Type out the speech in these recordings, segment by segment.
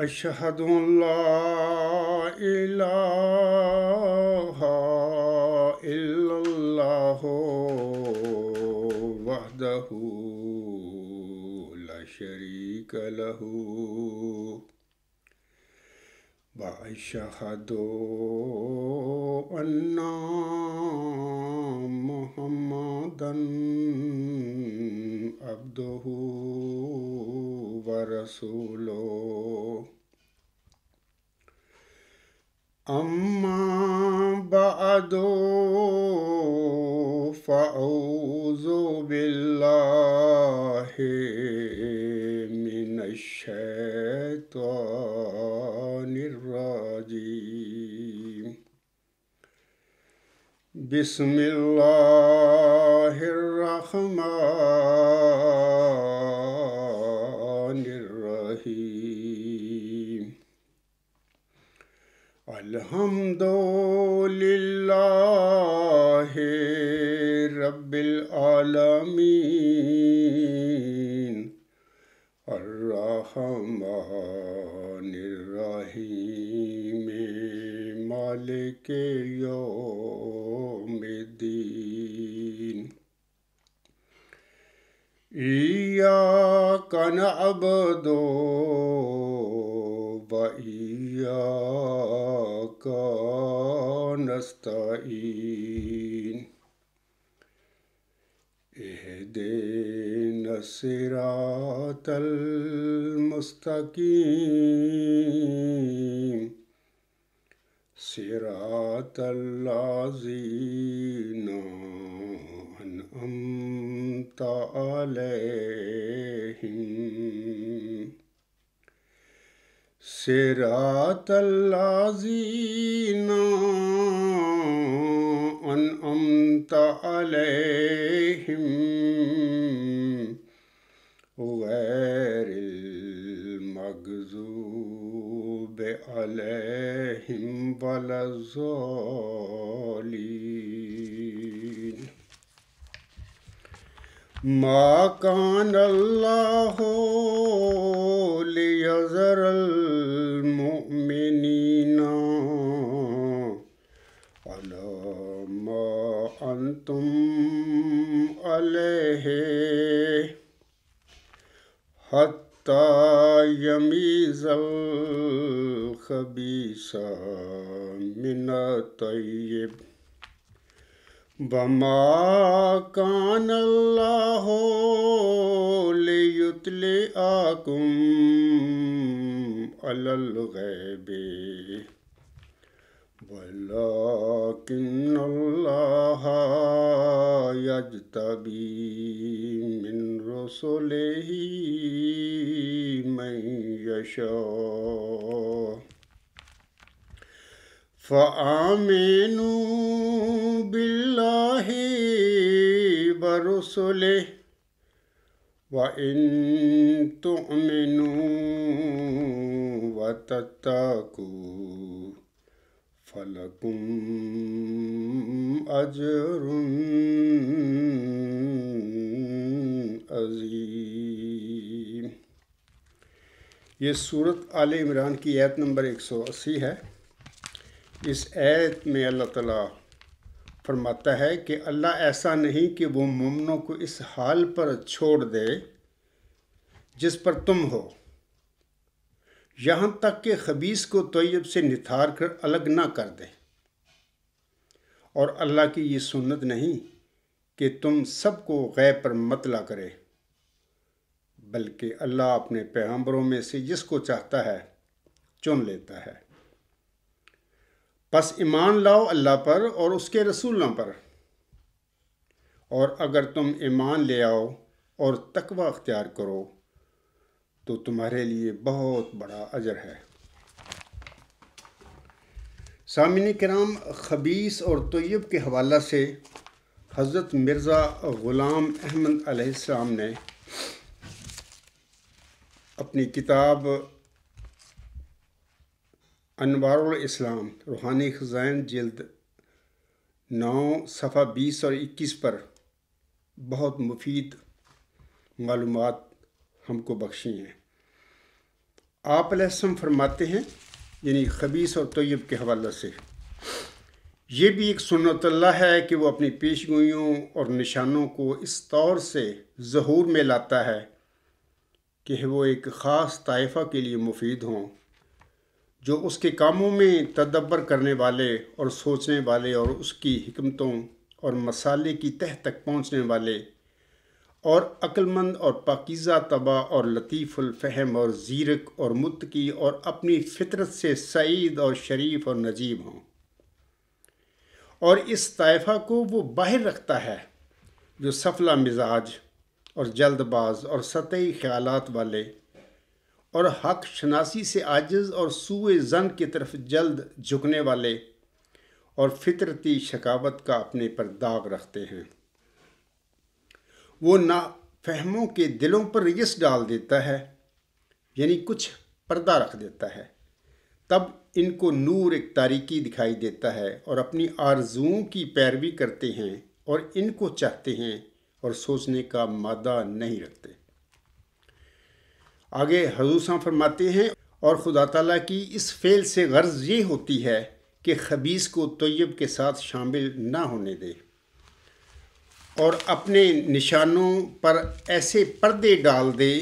أشهد أن لا إله إلا الله وحده لا شريك له وأشهد أن محمدا عبده ورسوله أما بعد فأعوذ بالله من الشيطان الرجيم بسم الله الرحمن الرحيم الحمد لله رب العالمين الرحمن الرحيم مالك يوم الدين إياك نعبد وإياك نستعين اهدنا الصراط المستقيم صراط الذين أنعمت عليهم صراط الذين أنعمت عليهم غير المغضوب عليهم ولا الضالين ما كان الله ليذر المؤمنين على ما أنتم عليه حتى يميز الخبيث من الطيب وما كان الله ليطلعكم على الغيب ولكن الله يجتبي من رسله من يشاء فآمنوا بالله ورسله وإن تؤمنوا وتتقوا فلکم اجر عظیم۔ یہ سورت آل عمران کی آیت نمبر 180 ہے۔ اس آیت میں اللہ تعالیٰ فرماتا ہے کہ اللہ ایسا نہیں کہ وہ مومنوں کو اس حال پر چھوڑ دے جس پر تم ہو، یہاں تک کہ خبیث کو طیب سے نتھار کر الگ نہ کر دے، اور اللہ کی یہ سنت نہیں کہ تم سب کو غیب پر مطلع کرے، بلکہ اللہ اپنے پیغمبروں میں سے جس کو چاہتا ہے چن لیتا ہے۔ پس ایمان لاؤ اللہ پر اور اس کے رسولوں پر، اور اگر تم ایمان لے آؤ اور تقوی اختیار کرو تو تمہارے لیے بہت بڑا اجر ہے۔ سامعین کرام، خبیث اور طیب کے حوالہ سے حضرت مرزا غلام احمد علیہ السلام نے اپنی کتاب انوار الاسلام روحانی خزائن جلد 9 صفحہ 20 اور 21 پر بہت مفید معلومات ہم کو بخشی ہیں۔ آپ علیہ السلام فرماتے ہیں، یعنی خبیث اور طیب کے حوالے سے، یہ بھی ایک سنت اللہ ہے کہ وہ اپنی پیشگوئیوں اور نشانوں کو اس طور سے ظہور میں لاتا ہے کہ وہ ایک خاص طائفہ کے لیے مفید ہوں، جو اس کے کاموں میں تدبر کرنے والے اور سوچنے والے اور اس کی حکمتوں اور مصالح کی تہ تک پہنچنے والے اور عقل مند اور پاکیزہ طبع اور لطیف الفہم اور زیرک اور متقی اور اپنی فطرت سے سعید اور شریف اور نجیب ہوں۔ اور اس طائفہ کو وہ باہر رکھتا ہے جو سفلہ مزاج اور جلد باز اور سطحی خیالات والے اور حق شناسی سے عاجز اور سوء ظن کی طرف جلد جھکنے والے اور فطرتی شقاوت کا اپنے پر داغ رکھتے ہیں۔ وہ نافہموں کے دلوں پر رجس ڈال دیتا ہے، یعنی کچھ پردہ رکھ دیتا ہے، تب ان کو نور ایک تاریکی دکھائی دیتا ہے اور اپنی آرزوؤں کی پیروی کرتے ہیں اور ان کو چاہتے ہیں اور سوچنے کا مادہ نہیں رکھتے۔ آگے حضور صلی اللہ علیہ وسلم فرماتے ہیں، اور خدا تعالیٰ کی اس فعل سے غرض یہ ہوتی ہے کہ خبیث کو طیب کے ساتھ شامل نہ ہونے دے اور اپنے نشانوں پر ایسے پردے ڈال دے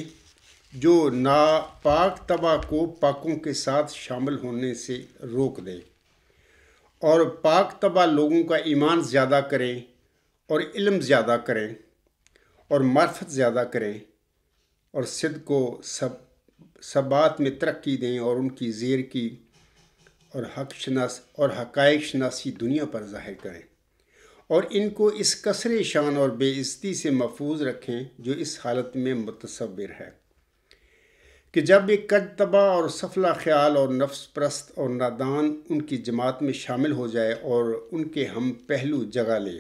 جو ناپاک طبع کو پاکوں کے ساتھ شامل ہونے سے روک دے، اور پاک طبع لوگوں کا ایمان زیادہ کریں اور علم زیادہ کریں اور معرفت زیادہ کریں اور صدق و ثبات میں ترقی دیں اور ان کی زیر کی اور حقائق شناسی دنیا پر ظاہر کریں، اور ان کو اس کسر شان اور بے عزتی سے محفوظ رکھیں جو اس حالت میں متصور ہے کہ جب ایک کج طبع اور سفلہ خیال اور نفس پرست اور نادان ان کی جماعت میں شامل ہو جائے اور ان کے ہم پہلو جگہ لے،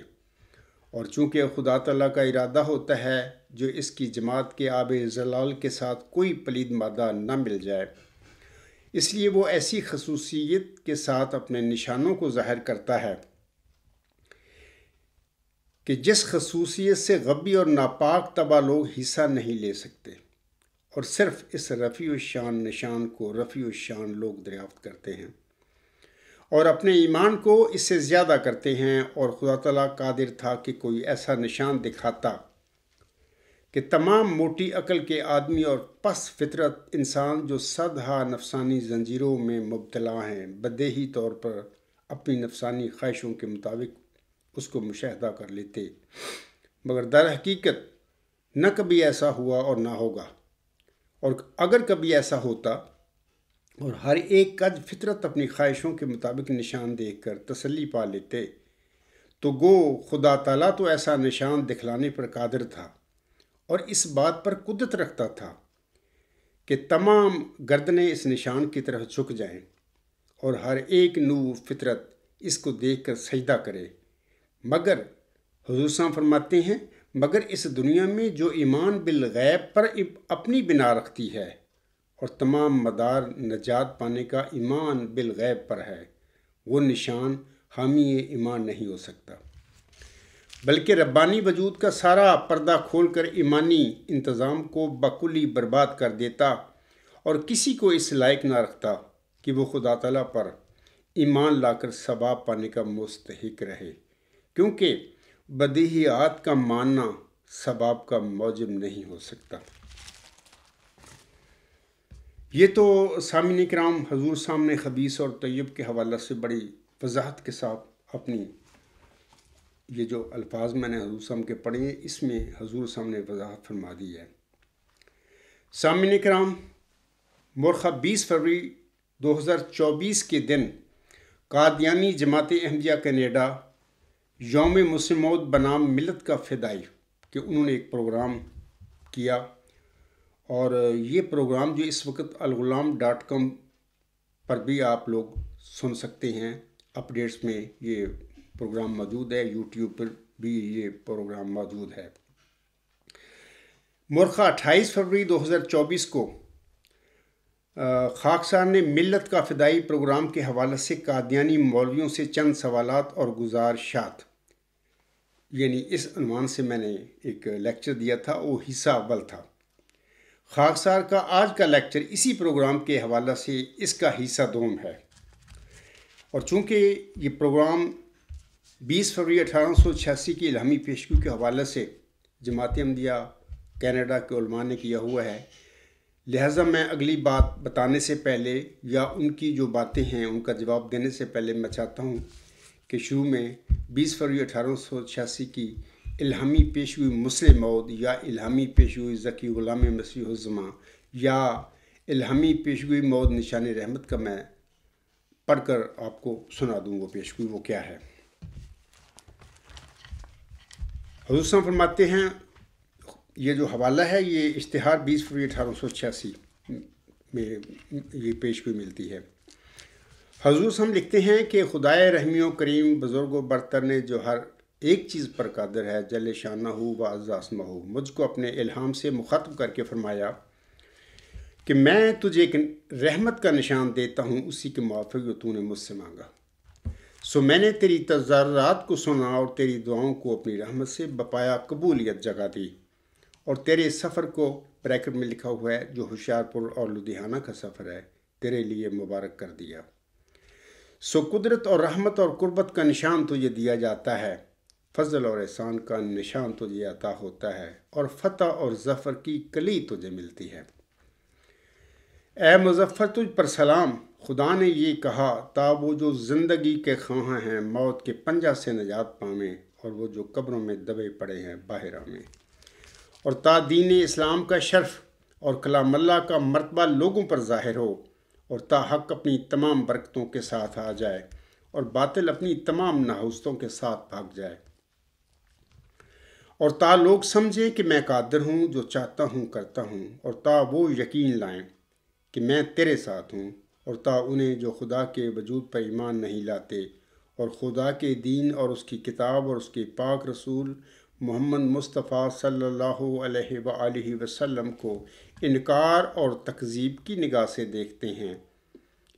اور چونکہ خدا تعالیٰ کا ارادہ ہوتا ہے جو اس کی جماعت کے آب زلال کے ساتھ کوئی پلید مادہ نہ مل جائے، اس لیے وہ ایسی خصوصیت کے ساتھ اپنے نشانوں کو ظاہر کرتا ہے کہ جس خصوصیت سے غبی اور ناپاک طبع لوگ حصہ نہیں لے سکتے، اور صرف اس رفیع الشان نشان کو رفیع الشان لوگ دریافت کرتے ہیں اور اپنے ایمان کو اس سے زیادہ کرتے ہیں۔ اور خدا تعالیٰ قادر تھا کہ کوئی ایسا نشان دکھاتا کہ تمام موٹی عقل کے آدمی اور پس فطرت انسان جو صدہا نفسانی زنجیروں میں مبتلا ہیں بدیہی طور پر اپنی نفسانی خواہشوں کے مطابق اس کو مشاہدہ کر لیتے، مگر در حقیقت نہ کبھی ایسا ہوا اور نہ ہوگا، اور اگر کبھی ایسا ہوتا اور ہر ایک کج فطرت اپنی خواہشوں کے مطابق نشان دیکھ کر تسلی پا لیتے، تو گو خدا تعالیٰ تو ایسا نشان دکھلانے پر قادر تھا اور اس بات پر قدرت رکھتا تھا کہ تمام گردنیں اس نشان کی طرف جھک جائیں اور ہر ایک نوع فطرت اس کو دیکھ کر سجدہ کرے، مگر حضور صلی اللہ علیہ وسلم فرماتے ہیں مگر اس دنیا میں جو ایمان بالغیب پر اپنی بنا رکھتی ہے اور تمام مدار نجات پانے کا ایمان بالغیب پر ہے، وہ نشان حامی ایمان نہیں ہو سکتا، بلکہ ربانی وجود کا سارا پردہ کھول کر ایمانی انتظام کو بکلی برباد کر دیتا اور کسی کو اس لائق نہ رکھتا کہ وہ خدا تعالیٰ پر ایمان لا کر ثواب پانے کا مستحق رہے، کیونکہ بدیہیات کا ماننا ثواب کا موجب نہیں ہو سکتا۔ یہ تو سامعین کرام حضور سامنے خبیث اور طیب کے حوالہ سے بڑی وضاحت کے ساتھ اپنی یہ جو الفاظ میں نے حضور صاحب کے پڑھے ہیں اس میں حضور سامنے وضاحت فرما دی ہے۔ سامعین کرام، مورخہ 20 فروری 2024 کے دن قادیانی جماعت احمدیہ کینیڈا یوم مسلم موعود بنام ملت کا فدائی کہ انہوں نے ایک پروگرام کیا، اور یہ پروگرام جو اس وقت الغلام.com پر بھی آپ لوگ سن سکتے ہیں، اپڈیٹس میں یہ پروگرام موجود ہے، یوٹیوب پر بھی یہ پروگرام موجود ہے۔ مورخہ 28 فروری 2024 کو خاکسار نے ملت کا فدائی پروگرام کے حوالے سے قادیانی مولویوں سے چند سوالات اور گزارشات، یعنی اس عنوان سے میں نے ایک لیکچر دیا تھا، وہ حصہ اول تھا۔ خاکسار کا آج کا لیکچر اسی پروگرام کے حوالہ سے اس کا حصہ دوم ہے، اور چونکہ یہ پروگرام 20 فروری 1886 کی الہامی پیشگوئی کے حوالے سے جماعت احمدیہ کینیڈا کے علماء نے کیا ہوا ہے، لہٰذا میں اگلی بات بتانے سے پہلے یا ان کی جو باتیں ہیں ان کا جواب دینے سے پہلے میں چاہتا ہوں کہ شروع میں 20 فروری 1886 کی الہامی پیشگوئی مسلم موعود یا الہامی پیشگوئی ذکی غلام مسیح الزماں یا الہامی پیشگوئی موعود نشان رحمت کا میں پڑھ کر آپ کو سنا دوں. وہ پیشگوئی وہ کیا ہے. حضور صلی اللہ علیہ وسلم فرماتے ہیں، یہ جو حوالہ ہے یہ اشتہار 20 فروری 1886 میں یہ پیشگوئی ملتی ہے. حضور صلی اللہ علیہ وسلم لکھتے ہیں کہ خدائے رحیم و کریم بزرگ و برتر نے جو ہر ایک چیز پر قادر ہے جل شانہ و عز اسمہ مجھ کو اپنے الہام سے مخاطب کر کے فرمایا کہ میں تجھے ایک رحمت کا نشان دیتا ہوں اسی کے موافق جو تو نے مجھ سے مانگا. سو میں نے تیری تضرعات کو سنا اور تیری دعاؤں کو اپنی رحمت سے بپایا قبولیت جگہ دی، اور تیرے سفر کو بریکٹ میں لکھا ہوا ہے جو ہوشیار پور اور لدھیانہ کا سفر ہے تیرے لیے مبارک کر دیا. سو قدرت اور رحمت اور قربت کا نشان تجھے دیا جاتا ہے، فضل اور احسان کا نشان تجھے عطا ہوتا ہے، اور فتح اور ظفر کی کلی تجھے ملتی ہے. اے مظفر تجھ پر سلام، خدا نے یہ کہا تا وہ جو زندگی کے خواہاں ہیں موت کے پنجہ سے نجات پاویں، اور وہ جو قبروں میں دبے پڑے ہیں باہر آویں. اور تا دین اسلام کا شرف اور کلام اللہ کا مرتبہ لوگوں پر ظاہر ہو، اور تا حق اپنی تمام برکتوں کے ساتھ آ جائے اور باطل اپنی تمام نحوستوں کے ساتھ بھاگ جائے. اور تا لوگ سمجھیں کہ میں قادر ہوں، جو چاہتا ہوں کرتا ہوں، اور تا وہ یقین لائیں کہ میں تیرے ساتھ ہوں. اور تا انہیں جو خدا کے وجود پر ایمان نہیں لاتے اور خدا کے دین اور اس کی کتاب اور اس کے پاک رسول محمد مصطفیٰ صلی اللہ علیہ وآلہ وسلم کو انکار اور تکذیب کی نگاہ سے دیکھتے ہیں،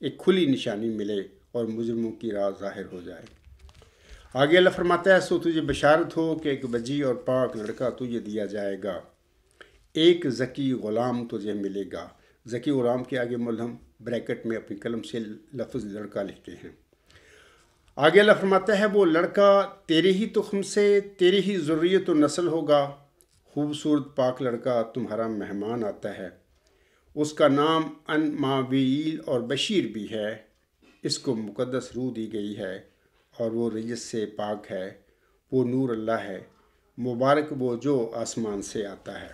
ایک کھلی نشانی ملے اور مجرموں کی راہ ظاہر ہو جائے. آگے اللہ فرماتا ہے، سو تجھے بشارت ہو کہ ایک وجی اور پاک لڑکا تجھے دیا جائے گا، ایک ذکی غلام تجھے ملے گا. ذکی غلام کے آگے ملہم بریکٹ میں اپنی قلم سے لفظ لڑکا لکھتے ہیں. آگے اللہ فرماتا ہے، وہ لڑکا تیرے ہی تخم سے تیری ہی ذریت و نسل ہوگا، خوبصورت پاک لڑکا تمہارا مہمان آتا ہے، اس کا نام انماویل اور بشیر بھی ہے. اس کو مقدس روح دی گئی ہے اور وہ رجس سے پاک ہے، وہ نور اللہ ہے، مبارک وہ جو آسمان سے آتا ہے.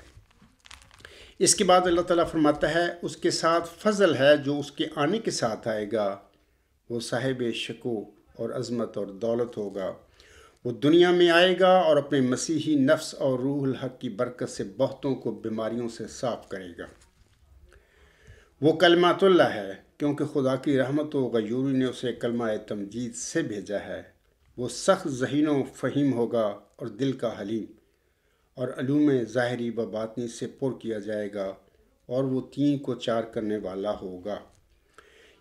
اس کے بعد اللہ تعالیٰ فرماتا ہے، اس کے ساتھ فضل ہے جو اس کے آنے کے ساتھ آئے گا، وہ صاحب شکو اور عظمت اور دولت ہوگا. وہ دنیا میں آئے گا اور اپنے مسیحی نفس اور روح الحق کی برکت سے بہتوں کو بیماریوں سے صاف کرے گا. وہ کلمات اللہ ہے کیونکہ خدا کی رحمت و غیوری نے اسے کلمہ تمجید سے بھیجا ہے. وہ سخت ذہین و فہیم ہوگا اور دل کا حلیم، اور علوم ظاہری و باطنی سے پر کیا جائے گا، اور وہ 3 کو 4 کرنے والا ہوگا.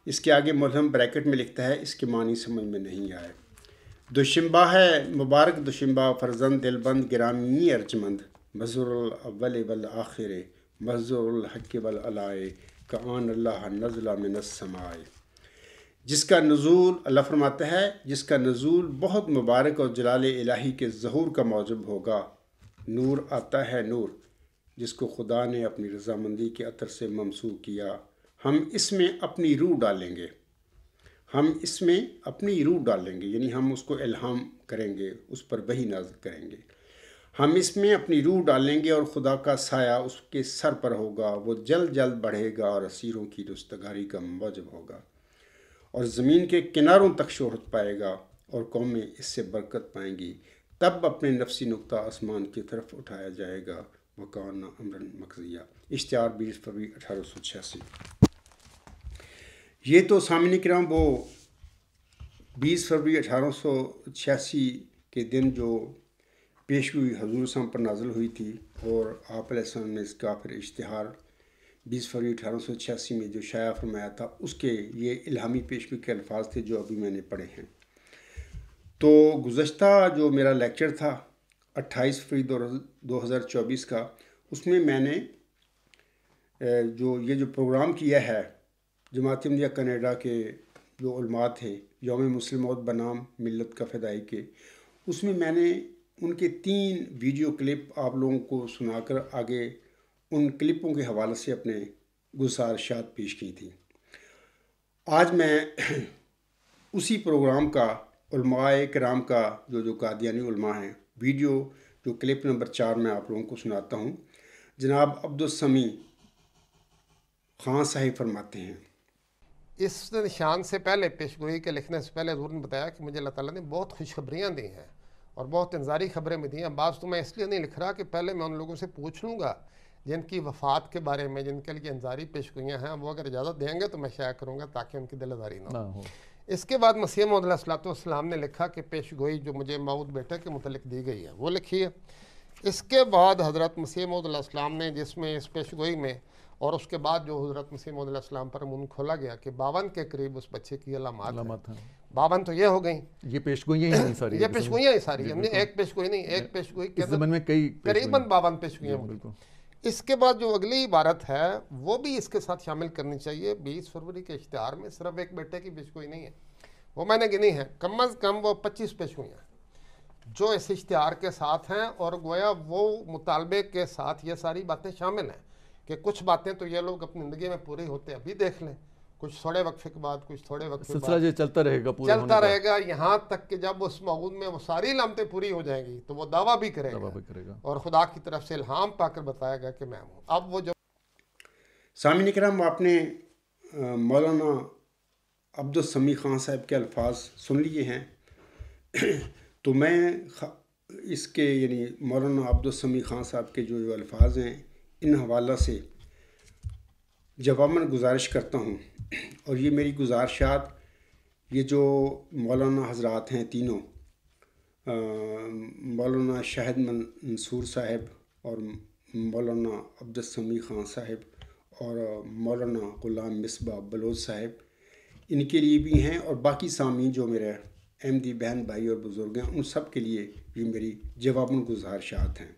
اس کے آگے ملہم بریکٹ میں لکھتا ہے، اس کے معنی سمجھ میں نہیں آئے. دوشنبہ ہے مبارک دوشنبہ، فرزند دلبند گرامی ارجمند، مظہر الاول والآخر، مظہر الحق والعلائے، کآن اللہ نزل من السماء. جس کا نزول، اللہ فرماتا ہے، جس کا نزول بہت مبارک اور جلال الہی کے ظہور کا موجب ہوگا. نور آتا ہے نور، جس کو خدا نے اپنی رضامندی کے عطر سے ممسوح کیا. ہم اس میں اپنی روح ڈالیں گے، ہم اس میں اپنی روح ڈالیں گے، یعنی ہم اس کو الہام کریں گے، اس پر وحی نازل کریں گے. ہم اس میں اپنی روح ڈالیں گے اور خدا کا سایہ اس کے سر پر ہوگا. وہ جلد جلد بڑھے گا اور اسیروں کی رستگاری کا موجب ہوگا، اور زمین کے کناروں تک شہرت پائے گا، اور قومیں اس سے برکت پائیں گی. تب اپنے نفسی نقطہ آسمان کی طرف اٹھایا جائے گا. وکان امرن مقضیہ. اشتہار 20 فروری 1886. یہ تو سامعین کرام وہ 20 فروری 1886 کے دن جو پیشگوئی حضور صلی اللہ علیہ وسلم پر نازل ہوئی تھی، اور آپ علیہ السلام نے اس کا پھر اشتہار 20 فروری 1886 میں جو شائع فرمایا تھا، اس کے یہ الہامی پیشگوئی کے الفاظ تھے جو ابھی میں نے پڑھے ہیں. تو گزشتہ جو میرا لیکچر تھا 28 فروری 2024 کا، اس میں نے جو یہ پروگرام کیا ہے جماعت احمدیہ کینیڈا کے جو علماء تھے یوم مسلم موت بنام ملت کا فدائی کے، اس میں نے ان کے 3 ویڈیو کلپ آپ لوگوں کو سنا کر آگے ان کلپوں کے حوالے سے اپنے گزارشات پیش کی تھی۔ آج میں اسی پروگرام کا علماء کرام کا جو قادیانی علماء ہیں ویڈیو جو کلپ نمبر 4 میں آپ لوگوں کو سناتا ہوں۔ جناب عبدالسمیع خان صاحب فرماتے ہیں، اس نشان سے پہلے پیشگوئی کے لکھنے سے پہلے حضور نے بتایا کہ مجھے اللہ تعالیٰ نے بہت خوشخبریاں دی ہیں اور بہت انذاری خبریں بھی دی ہیں۔ بعض تو میں اس لیے نہیں لکھ رہا کہ پہلے میں ان لوگوں سے پوچھ لوں گا جن کی وفات کے بارے میں، جن کے لیے انذاری پیشگوئیاں ہیں، وہ اگر اجازت دیں گے تو میں شائع کروں گا تاکہ ان کی دل آزاری نہ ہو۔ اس کے بعد مسیح موعود علیہ السلام نے لکھا کہ پیشگوئی جو مجھے موعود بیٹے کے متعلق دی گئی ہے وہ لکھی ہے۔ اس کے بعد حضرت مسیح موعود علیہ السلام نے، جس میں اس پیشگوئی میں اور اس کے بعد جو حضرت مسیح موعود علیہ السلام پر منہ کھولا گیا کہ 52 کے قریب اس بچے کی علامات ہیں۔ 52 تو یہ ہو گئیں، یہ پیشگوئیاں ہی ساری، یہ پیشگوئیاں ہی ساری، ہم نے ایک پیشگوئی نہیں، ایک پیشگوئی کے زمن میں کئی قریباً 52 پیشگوئیاں ہوئی۔ اس کے بعد جو اگلی عبارت ہے وہ بھی اس کے ساتھ شامل کرنی چاہیے۔ 20 فروری کے اشتہار میں صرف ایک بیٹے کی پیشگوئی نہیں ہے، وہ میں نے گنی ہے، کم از کم وہ 25 پیشگوئیاں جو اس اشتہار کے ساتھ ہیں، اور گویا وہ مطالبے کے ساتھ یہ ساری باتیں شامل ہیں کہ کچھ باتیں تو یہ لوگ اپنی زندگی میں پوری ہوتے ابھی دیکھ لیں، کچھ تھوڑے وقفے کے بعد، کچھ تھوڑے وقفے کے بعد، سلسلہ یہ چلتا رہے گا، چلتا رہے گا، یہاں تک کہ جب اس موعود میں وہ ساری علامتیں پوری ہو جائیں گی تو وہ دعویٰ بھی کرے گا اور خدا کی طرف سے الہام پا کر بتائے گا کہ میں ہوں۔ اب وہ جو سامعین کرام، آپ نے مولانا عبدالسمیع خان صاحب کے الفاظ سن لیے ہیں، تو میں اس کے یعنی مولانا عبدالسمیع خان صاحب کے جو الفاظ ہیں ان حوالہ سے جواباً گزارش کرتا ہوں، اور یہ میری گزارشات یہ جو مولانا حضرات ہیں تینوں، مولانا شاہد منصور صاحب اور مولانا عبدالسمیع خان صاحب اور مولانا غلام مصباح بلوچ صاحب، ان کے لیے بھی ہیں، اور باقی سامعین جو میرے احمدی بہن بھائی اور بزرگ ہیں ان سب کے لیے یہ میری جواباً گزارشات ہیں۔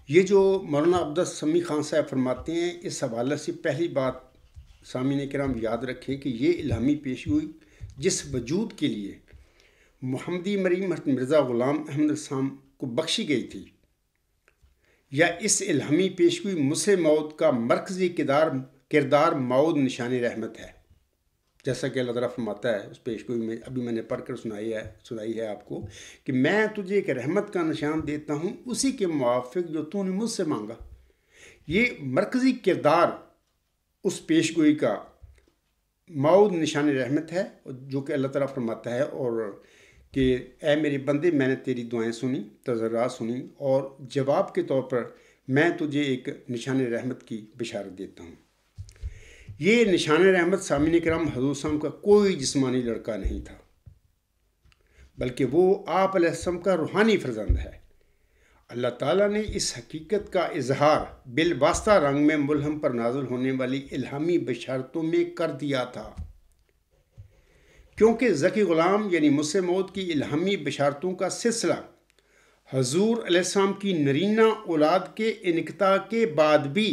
یہ جو مولانا عبدالسمیع خان صاحب فرماتے ہیں، اس حوالے سے پہلی بات سامعین کرام یاد رکھیں کہ یہ الہامی پیشگوئی جس وجود کے لیے محمدی مریم مرزا غلام احمد السلام کو بخشی گئی تھی، یا اس الہامی پیشگوئی مسلم موعود کا مرکزی کردار موعود نشان رحمت ہے، جیسا کہ اللہ تعالیٰ فرماتا ہے اس پیشگوئی میں، ابھی میں نے پڑھ کر سنائی ہے آپ کو کہ میں تجھے ایک رحمت کا نشان دیتا ہوں اسی کے موافق جو تو نے مجھ سے مانگا۔ یہ مرکزی کردار اس پیشگوئی کا موعود نشان رحمت ہے، جو کہ اللہ تعالیٰ فرماتا ہے اور کہ اے میرے بندے، میں نے تیری دعائیں سنی، تضرعات سنی، اور جواب کے طور پر میں تجھے ایک نشان رحمت کی بشارت دیتا ہوں۔ یہ نشان رحمت سامعین کرام حضور صلی اللہ علیہ وسلم کا کوئی جسمانی لڑکا نہیں تھا، بلکہ وہ آپ علیہ السلام کا روحانی فرزند ہے۔ اللہ تعالیٰ نے اس حقیقت کا اظہار بالواسطہ رنگ میں ملہم پر نازل ہونے والی الہامی بشارتوں میں کر دیا تھا، کیونکہ ذکی غلام یعنی مسلم موعود کی الہامی بشارتوں کا سلسلہ حضور علیہ السلام کی نرینہ اولاد کے انقطاع کے بعد بھی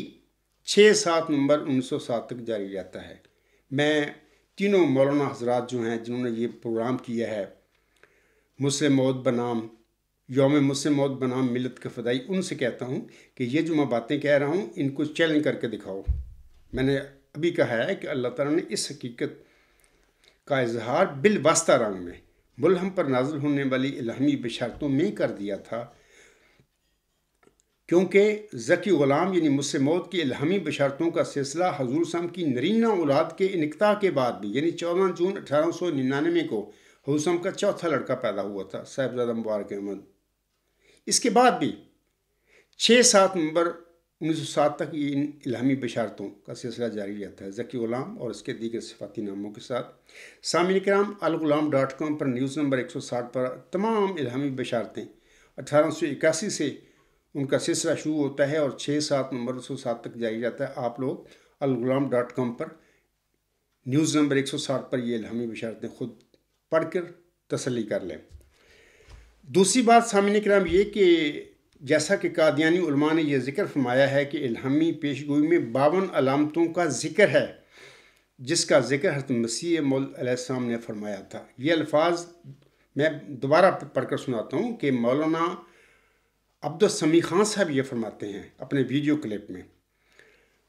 6/7 نومبر 1907 تک جاری رہتا ہے۔ میں تینوں مولانا حضرات جو ہیں جنہوں نے یہ پروگرام کیا ہے مسلم موعود بنام یوم مسلم موعود بنام ملت کا فدائی، ان سے کہتا ہوں کہ یہ جو میں باتیں کہہ رہا ہوں ان کو چیلنج کر کے دکھاؤ۔ میں نے ابھی کہا ہے کہ اللہ تعالیٰ نے اس حقیقت کا اظہار بالواسطہ رنگ میں ملہم پر نازل ہونے والی الہامی بشارتوں میں کر دیا تھا، کیونکہ ذکی غلام یعنی مسلم موعود کی الہامی بشارتوں کا سلسلہ حضور صلی اللہ علیہ وسلم کی نرینہ اولاد کے انقطاع کے بعد بھی، یعنی 14 جون 1899 کو حضور صلی اللہ علیہ وسلم کا چوتھا لڑکا پیدا ہوا تھا، صاحبزادہ مبارک احمد۔ اس کے بعد بھی 6/7 نومبر 1907 تک یہ ان الہامی بشارتوں کا سلسلہ جاری رہتا ہے، ذکی غلام اور اس کے دیگر صفاتی ناموں کے ساتھ۔ سامعین کرام، الغلام.com پر نیوز نمبر 160 پر تمام الہامی بشارتیں 1881 سے ان کا سلسلہ شروع ہوتا ہے اور 6/7 نومبر 1907 تک جاری رہتا ہے۔ آپ لوگ الغلام.com پر نیوز نمبر 160 پر یہ الہامی بشارتیں خود پڑھ کر تسلی کر لیں۔ دوسری بات سامعین کرام یہ کہ جیسا کہ قادیانی علماء نے یہ ذکر فرمایا ہے کہ الہامی پیشگوئی میں 52 علامتوں کا ذکر ہے، جس کا ذکر حضرت مسیح موعود علیہ السلام نے فرمایا تھا۔ یہ الفاظ میں دوبارہ پڑھ کر سناتا ہوں کہ مولانا عبدالسمیع خان صاحب یہ فرماتے ہیں اپنے ویڈیو کلپ میں۔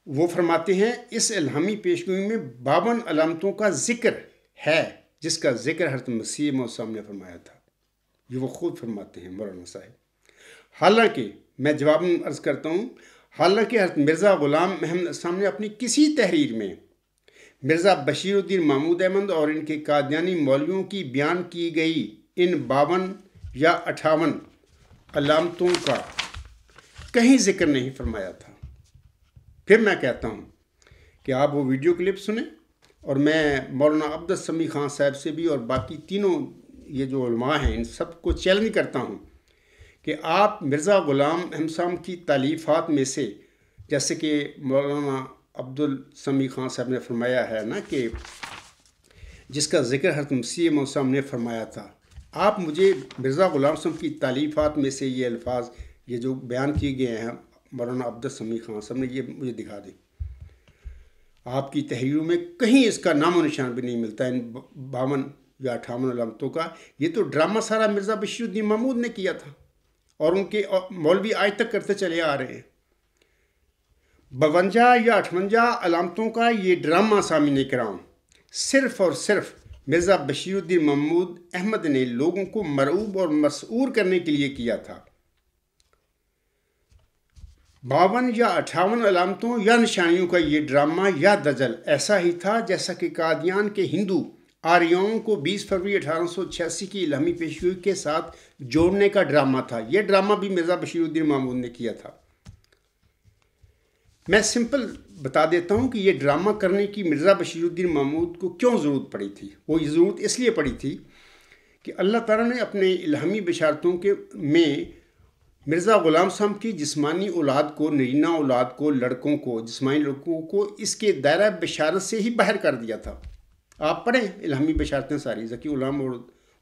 وہ فرماتے ہیں اس الہامی پیشگوئی میں 52 علامتوں کا ذکر ہے، جس کا ذکر حضرت مسیح موعود صاحب نے فرمایا تھا۔ یہ وہ خود فرماتے ہیں مولانا صاحب۔ حالانکہ میں جواب میں عرض کرتا ہوں، حالانکہ حضرت مرزا غلام محمد السلام نے اپنی کسی تحریر میں مرزا بشیر الدین محمود احمد اور ان کے قادیانی مولویوں کی بیان کی گئی ان 52 یا 58 علامتوں کا کہیں ذکر نہیں فرمایا تھا۔ پھر میں کہتا ہوں کہ آپ وہ ویڈیو کلپ سنیں، اور میں مولانا عبدالسمیع خان صاحب سے بھی اور باقی تینوں یہ جو علماء ہیں ان سب کو چیلنج کرتا ہوں کہ آپ مرزا غلام احمد صاحب کی تالیفات میں سے، جیسے کہ مولانا عبدالسمیع خان صاحب نے فرمایا ہے نا کہ جس کا ذکر حضرت مسیح موعود صاحب نے فرمایا تھا، آپ مجھے مرزا غلام صاحب کی تالیفات میں سے یہ الفاظ یہ جو بیان کیے گئے ہیں مولانا عبدالسمیع خان صاحب نے، یہ مجھے دکھا دیں۔ آپ کی تحریروں میں کہیں اس کا نام و نشان بھی نہیں ملتا ان 52 یا 58 علامتوں کا۔ یہ تو ڈرامہ سارا مرزا بشیر الدین محمود نے کیا تھا، اور ان کے مولوی آج تک کرتے چلے آ رہے ہیں۔ 52 یا 58 علامتوں کا یہ ڈرامہ سامعین کرام صرف اور صرف مرزا بشیر الدین محمود احمد نے لوگوں کو مرعوب اور مسعور کرنے کے لیے کیا تھا۔ 52 یا 58 علامتوں یا نشانیوں کا یہ ڈرامہ یا دجل ایسا ہی تھا جیسا کہ قادیان کے ہندو آریاؤں کو 20 فروری 1886 کی الہامی پیشگوئی کے ساتھ جوڑنے کا ڈرامہ تھا۔ یہ ڈرامہ بھی مرزا بشیر الدین محمود نے کیا تھا۔ میں سمپل بتا دیتا ہوں کہ یہ ڈرامہ کرنے کی مرزا بشیر الدین محمود کو کیوں ضرورت پڑی تھی۔ وہ یہ ضرورت اس لیے پڑی تھی کہ اللہ تعالیٰ نے اپنے الہامی بشارتوں میں مرزا غلام صاحب کی جسمانی اولاد کو، نرینہ اولاد کو، لڑکوں کو، جسمانی لڑکوں کو اس کے دائرہ بشارت سے ہی باہر کر دیا تھا۔ آپ پڑھیں الہامی بشارتیں ساری ذکی غلام اور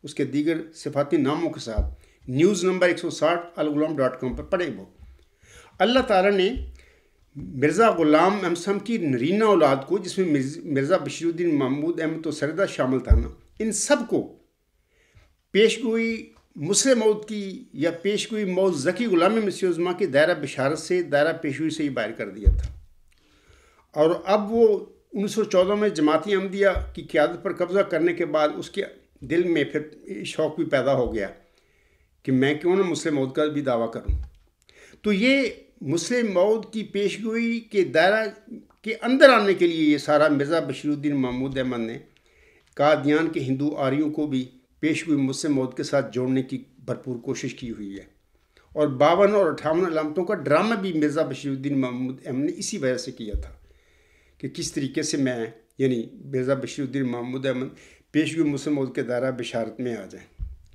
اس کے دیگر صفاتی ناموں کے ساتھ نیوز نمبر 160 الغلام.com پر پڑھیں۔ وہ اللہ تعالیٰ نے مرزا غلام احمد صاحب کی نرینہ اولاد کو، جس میں مرزا بشیر الدین محمود احمد و سردہ شامل تھا نا، ان سب کو پیشگوئی مسلم موعود کی یا پیشگوئی موعود ذکی غلام مسیح عظمیٰ کے دائرہ بشارت سے، دائرہ پیشگوئی سے ہی باہر کر دیا تھا۔ اور اب وہ 1914 میں جماعت احمدیہ کی قیادت پر قبضہ کرنے کے بعد اس کے دل میں پھر شوق بھی پیدا ہو گیا کہ میں کیوں نہ مسلم موعود کا بھی دعویٰ کروں۔ تو یہ مسلم موعود کی پیشگوئی کے دائرہ کے اندر آنے کے لیے یہ سارا مرزا بشیر الدین محمود احمد نے قادیان کے ہندو آریوں کو بھی پیشگوئی مسلم موعود کے ساتھ جوڑنے کی بھرپور کوشش کی ہوئی ہے، اور 52 اور 58 علامتوں کا ڈرامہ بھی مرزا بشیر الدین محمود احمد نے اسی وجہ سے کیا تھا کہ کس طریقے سے میں یعنی مرزا بشیر الدین محمود احمد پیشگوئی مسلم موعود کے دائرہ بشارت میں آ جائیں۔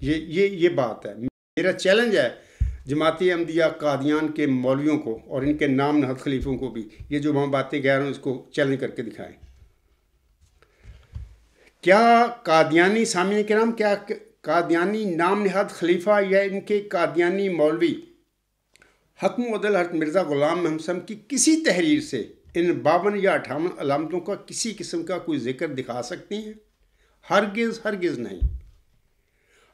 یہ بات ہے۔ میرا چیلنج ہے جماعت احمدیہ قادیان کے مولویوں کو اور ان کے نام نہاد خلیفوں کو بھی، یہ جو وہاں باتیں کہہ رہا ہوں اس کو چیلنج کر کے دکھائیں۔ کیا قادیانی سامعین کرام، کیا قادیانی نام نہاد خلیفہ یا ان کے قادیانی مولوی حکم و عدل حضرت مرزا غلام محمد صاحب کی کسی تحریر سے ان 52 یا 58 علامتوں کا کسی قسم کا کوئی ذکر دکھا سکتے ہیں؟ ہرگز نہیں۔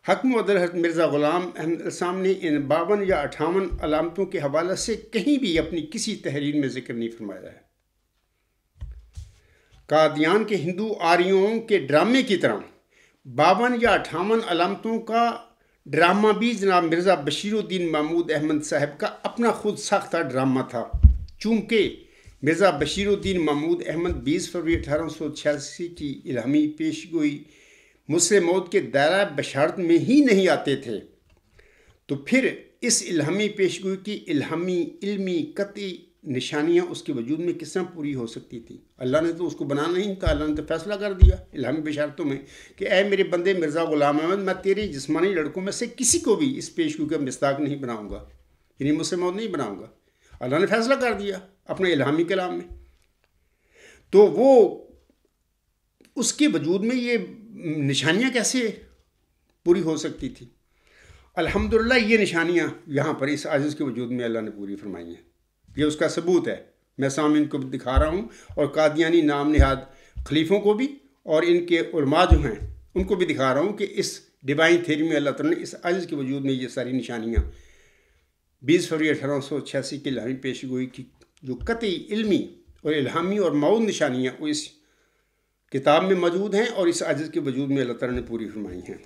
حکم و عدل حضرت مرزا غلام احمد السلام نے ان 52 یا 58 علامتوں کے حوالے سے کہیں بھی اپنی کسی تحریر میں ذکر نہیں فرمایا ہے۔ قادیان کے ہندو آریوں کے ڈرامے کی طرح 52 یا 58 علامتوں کا ڈرامہ بھی جناب مرزا بشیر الدین محمود احمد صاحب کا اپنا خود ساختہ ڈرامہ تھا۔ چونکہ مرزا بشیر الدین محمود احمد 20 فروری 1886 کی الہامی پیشگوئی مسلم موعود کے دائرہ بشارت میں ہی نہیں آتے تھے، تو پھر اس الہامی پیشگوئی کی الہامی علمی قطعی نشانیاں اس کے وجود میں کس طرح پوری ہو سکتی تھی؟ اللہ نے تو اس کو بنانا نہیں تھا، اللہ نے تو فیصلہ کر دیا الہامی بشارتوں میں کہ اے میرے بندے مرزا غلام احمد، میں تیرے جسمانی لڑکوں میں سے کسی کو بھی اس پیشگوئی کا مصداق نہیں بناؤں گا، یعنی مسلم موعود نہیں بناؤں گا۔ اللہ نے فیصلہ کر دیا اپنے الہامی کلام میں، تو وہ اس کے وجود میں یہ نشانیاں کیسے پوری ہو سکتی تھی؟ الحمدللہ یہ نشانیاں یہاں پر اس عاجز کے وجود میں اللہ نے پوری فرمائی ہیں. یہ اس کا ثبوت ہے. میں سامعین کو دکھا رہا ہوں اور قادیانی نام نہاد خلیفوں کو بھی اور ان کے علماء جو ہیں ان کو بھی دکھا رہا ہوں کہ اس ڈیوائن تھیری میں اللہ تعالیٰ نے اس عاجز کے وجود میں یہ ساری نشانیاں 20 فروری 1886 کی الہامی پیشی گوئی کی جو قطعی علمی اور الہامی اور معود نشانیاں وہ اس کتاب میں موجود ہیں اور اس عاجز کے وجود میں اللہ تعالیٰ نے پوری فرمائی ہیں.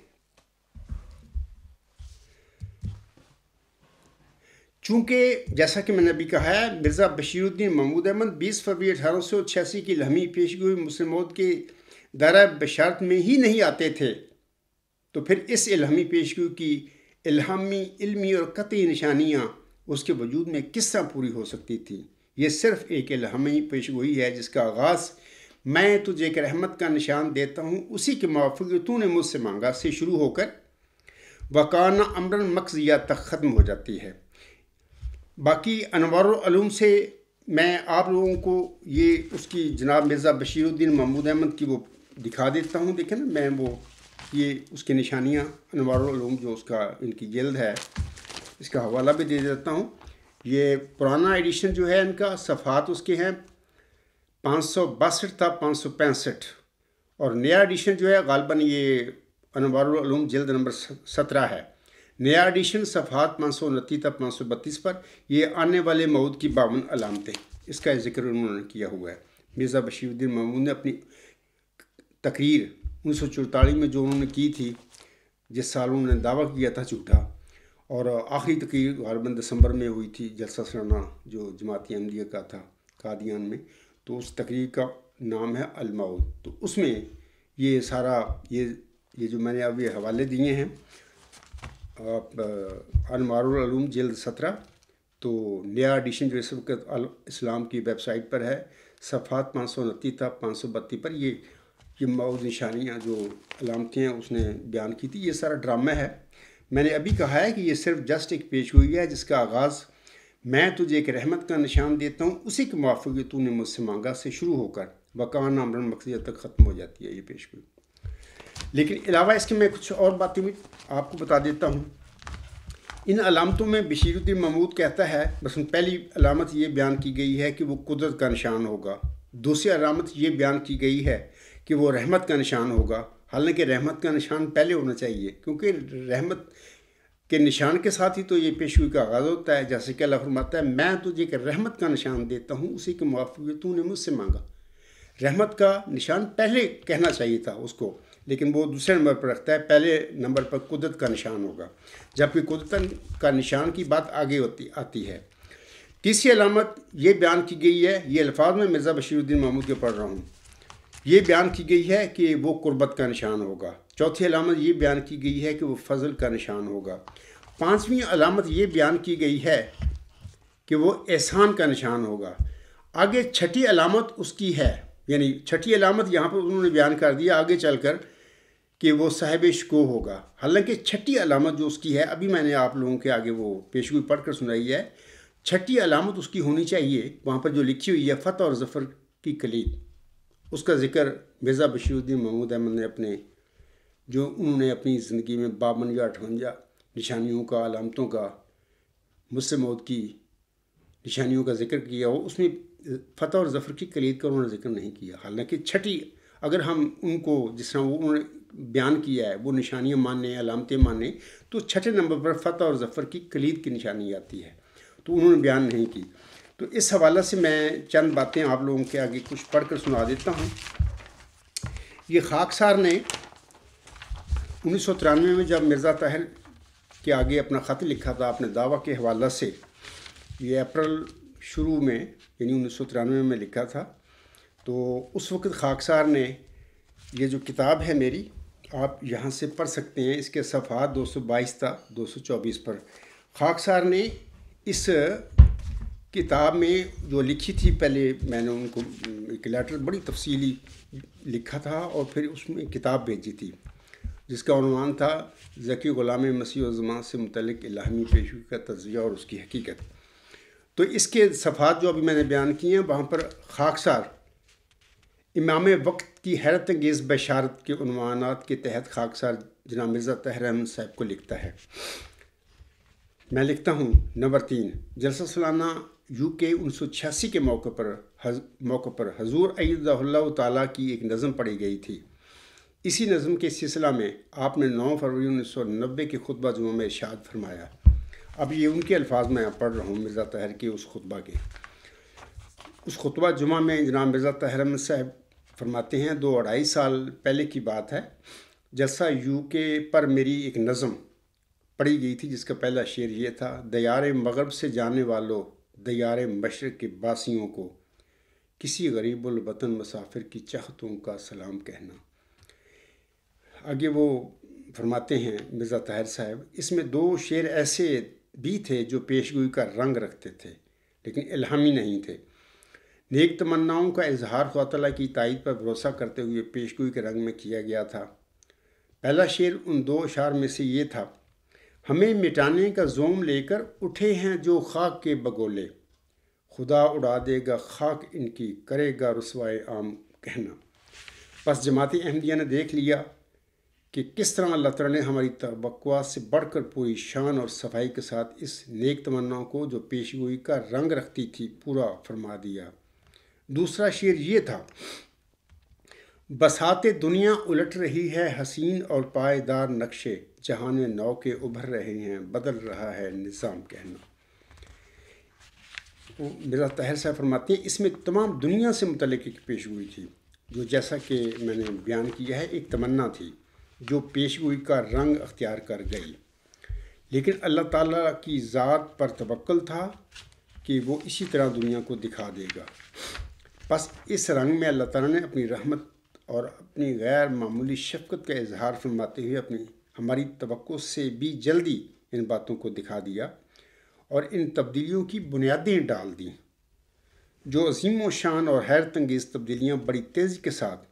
چونکہ جیسا کہ میں نے ابھی کہا ہے مرزا بشیر الدین محمود احمد 20 فروری 1886 کی الہامی پیشی گوئی مسلم موعود کے دائرہ بشارت میں ہی نہیں آتے تھے تو پھر اس الہامی پیشگوئی کی الہامی علمی اور قطعی نشانیاں اس کے وجود میں کس طرح پوری ہو سکتی تھی. یہ صرف ایک الہامی پیشگوئی ہے جس کا آغاز میں تجھے ایک رحمت کا نشان دیتا ہوں اسی کے موافق تو نے مجھ سے مانگا سے شروع ہو کر وکانہ امرن مقضیہ تک ختم ہو جاتی ہے. باقی انوار العلوم سے میں آپ لوگوں کو یہ اس کی جناب مرزا بشیر الدین محمود احمد کی وہ دکھا دیتا ہوں. دیکھیں نا میں وہ یہ اس کی نشانیاں انوار العلوم جو اس کا ان کی جلد ہے اس کا حوالہ بھی دے دیتا ہوں. یہ پرانا ایڈیشن جو ہے ان کا صفحات اس کے ہیں 562 تھا 565 اور نیا ایڈیشن جو ہے غالباً یہ انوار العلوم جلد نمبر 17 ہے. نیا ایڈیشن صفحات 529 تا 532 پر یہ آنے والے موعود کی 52 علامتیں اس کا ذکر انہوں نے کیا ہوا ہے. مرزا بشیر الدین محمود نے اپنی تقریر 1944 میں جو انہوں نے کی تھی جس سال انہوں نے دعویٰ کیا تھا جھوٹا اور آخری تقریر غالباً دسمبر میں ہوئی تھی جلسہ سالانہ جو جماعت احمدیہ کا تھا قادیان میں تو اس تقریر کا نام ہے الموعود. تو اس میں یہ سارا یہ جو میں نے اب یہ حوالے دیے ہیں انوار العلوم جلد 17 تو نیا ایڈیشن جو اس وقت اسلام کی ویب سائٹ پر ہے صفحات 529 تا 532 پر یہ موعود نشانیاں جو علامتیں ہیں اس نے بیان کی تھی. یہ سارا ڈرامہ ہے. میں نے ابھی کہا ہے کہ یہ صرف جسٹ ایک پیش گوئی ہے جس کا آغاز میں تجھے ایک رحمت کا نشان دیتا ہوں اسی کے موافق تو نے مجھ سے مانگا سے شروع ہو کر وکان امرن مقضیہ تک ختم ہو جاتی ہے یہ پیش گوئی. لیکن علاوہ اس کے میں کچھ اور باتیں بھی آپ کو بتا دیتا ہوں. ان علامتوں میں بشیر الدین محمود کہتا ہے مثلا پہلی علامت یہ بیان کی گئی ہے کہ وہ قدرت کا نشان ہوگا. دوسری علامت یہ بیان کی گئی ہے کہ وہ رحمت کا نشان ہوگا. حالانکہ رحمت کا نشان پہلے ہونا چاہیے کیونکہ رحمت کے نشان کے ساتھ ہی تو یہ پیشگوئی کا آغاز ہوتا ہے. جیسے کہ اللہ فرماتا ہے میں تجھے ایک رحمت کا نشان دیتا ہوں اسی کے موافق تو نے مجھ سے مانگا. رحمت کا نشان پہلے کہنا چاہیے تھا اس کو لیکن وہ دوسرے نمبر پر رکھتا ہے. پہلے نمبر پر قدرت کا نشان ہوگا جبکہ قدرت کا نشان کی بات آگے آتی ہے. تیسری علامت یہ بیان کی گئی ہے یہ الفاظ میں مرزا بشیر الدین محمود کے پڑھ رہا ہوں. یہ بیان کی گئی ہے کہ وہ قربت کا نشان ہوگا. چوتھی علامت یہ بیان کی گئی ہے کہ وہ فضل کا نشان ہوگا. پانچویں علامت یہ بیان کی گئی ہے کہ وہ احسان کا نشان ہوگا. آگے چھٹی علامت اس کی ہے یعنی چھٹی علامت یہاں پر انہوں نے بیان کر دیا آگے چل کر کہ وہ صاحب شکوہ ہوگا. حالانکہ چھٹی علامت جو اس کی ہے ابھی میں نے آپ لوگوں کے آگے وہ پیشگوئی پڑھ کر سنائی ہے. چھٹی علامت اس کی ہونی چاہیے وہاں پر جو لکھی ہوئی ہے فتح اور ظفر کی کلید. اس کا ذکر مرزا بشیر الدین محمود احمد نے انہوں نے اپنی زندگی میں 52 یا 58 نشانیوں کا علامتوں کا مسلم موعود کی نشانیوں کا ذکر کیا ہو اس میں فتح اور ظفر کی کلید کا انہوں نے ذکر نہیں کیا. حالانکہ چھٹی اگر ہم ان کو جس طرح انہوں نے بیان کیا ہے وہ نشانیاں مانیں علامتیں مانیں تو چھٹے نمبر پر فتح اور ظفر کی کلید کی نشانی آتی ہے تو انہوں نے بیان نہیں کی. تو اس حوالہ سے میں چند باتیں آپ لوگوں کے آگے کچھ پڑھ کر سنا دیتا ہوں. یہ خاکسار نے 1993 میں جب مرزا طاہر کے آگے اپنا خط لکھا تھا اپنے دعویٰ کے حوالہ سے یہ اپریل شروع میں یعنی 1993 میں لکھا تھا تو اس وقت خاکسار نے یہ جو کتاب ہے میری آپ یہاں سے پڑھ سکتے ہیں اس کے صفحات 222 تا 224 پر خاکسار نے اس کتاب میں جو لکھی تھی پہلے میں نے ان کو ایک لیٹر بڑی تفصیلی لکھا تھا اور پھر اس میں کتاب بھیجی تھی جس کا عنوان تھا ذکی غلام مسیح الزمان سے متعلق الہامی پیشگوئی کا تجزیہ اور اس کی حقیقت. تو اس کے صفحات جو ابھی میں نے بیان کیے ہیں وہاں پر خاکسار امام وقت کی حیرت انگیز بشارت کے عنوانات کے تحت خاکسار جناب مرزا طاہر احمد صاحب کو لکھتا ہے. میں لکھتا ہوں نمبر 3، جلسہ سالانہ UK 1986 کے موقع پر حضور ایدہ اللہ تعالیٰ کی ایک نظم پڑھی گئی تھی۔ اسی نظم کے سلسلہ میں آپ نے 9 فروری 1990 کے خطبہ جمعہ میں ارشاد فرمایا۔ اب یہ ان کے الفاظ میں پڑھ رہا ہوں مرزا طاہر کے اس خطبہ کے۔ اس خطبہ جمعہ میں جناب مرزا طاہر احمد صاحب فرماتے ہیں 2-2.5 سال پہلے کی بات ہے، جلسہ UK پر میری ایک نظم پڑھی گئی تھی جس کا پہلا شعر یہ تھا: دیار مغرب سے جانے والوں، دیار مشرق کے باسیوں کو، کسی غریب الوطن مسافر کی چاہتوں کا سلام کہنا۔ آگے وہ فرماتے ہیں مرزا طاہر صاحب، اس میں 2 شعر ایسے بھی تھے جو پیشگوئی کا رنگ رکھتے تھے لیکن الہامی نہیں تھے۔ نیک تمناؤں کا اظہار خدا تعالیٰ کی تائید پر بھروسہ کرتے ہوئے پیشگوئی کے رنگ میں کیا گیا تھا۔ پہلا شعر ان 2 اشعار میں سے یہ تھا: ہمیں مٹانے کا زوم لے کر اٹھے ہیں جو خاک کے بگولے، خدا اڑا دے گا خاک ان کی، کرے گا رسوائے عام کہنا۔ بس جماعت احمدیہ نے دیکھ لیا کہ کس طرح اللہ تعالیٰ نے ہماری توقعات سے بڑھ کر پوری شان اور صفائی کے ساتھ اس نیک تمنا کو جو پیشگوئی کا رنگ رکھتی تھی پورا فرما دیا۔ دوسرا شعر یہ تھا: بساط دنیا الٹ رہی ہے حسین اور پائیدار نقشے، جہان نو کے ابھر رہے ہیں، بدل رہا ہے نظام کہنا۔ مرزا طاہر صاحب فرماتے ہیں اس میں تمام دنیا سے متعلق ایک پیشگوئی تھی جو جیسا کہ میں نے بیان کیا ہے ایک تمنا تھی جو پیشگوئی کا رنگ اختیار کر گئی، لیکن اللہ تعالیٰ کی ذات پر توکل تھا کہ وہ اسی طرح دنیا کو دکھا دے گا۔ بس اس رنگ میں اللہ تعالیٰ نے اپنی رحمت اور اپنی غیر معمولی شفقت کا اظہار فرماتے ہوئے ہماری توقع سے بھی جلدی ان باتوں کو دکھا دیا اور ان تبدیلیوں کی بنیادیں ڈال دیں۔ جو عظیم و شان اور حیرت انگیز تبدیلیاں بڑی تیزی کے ساتھ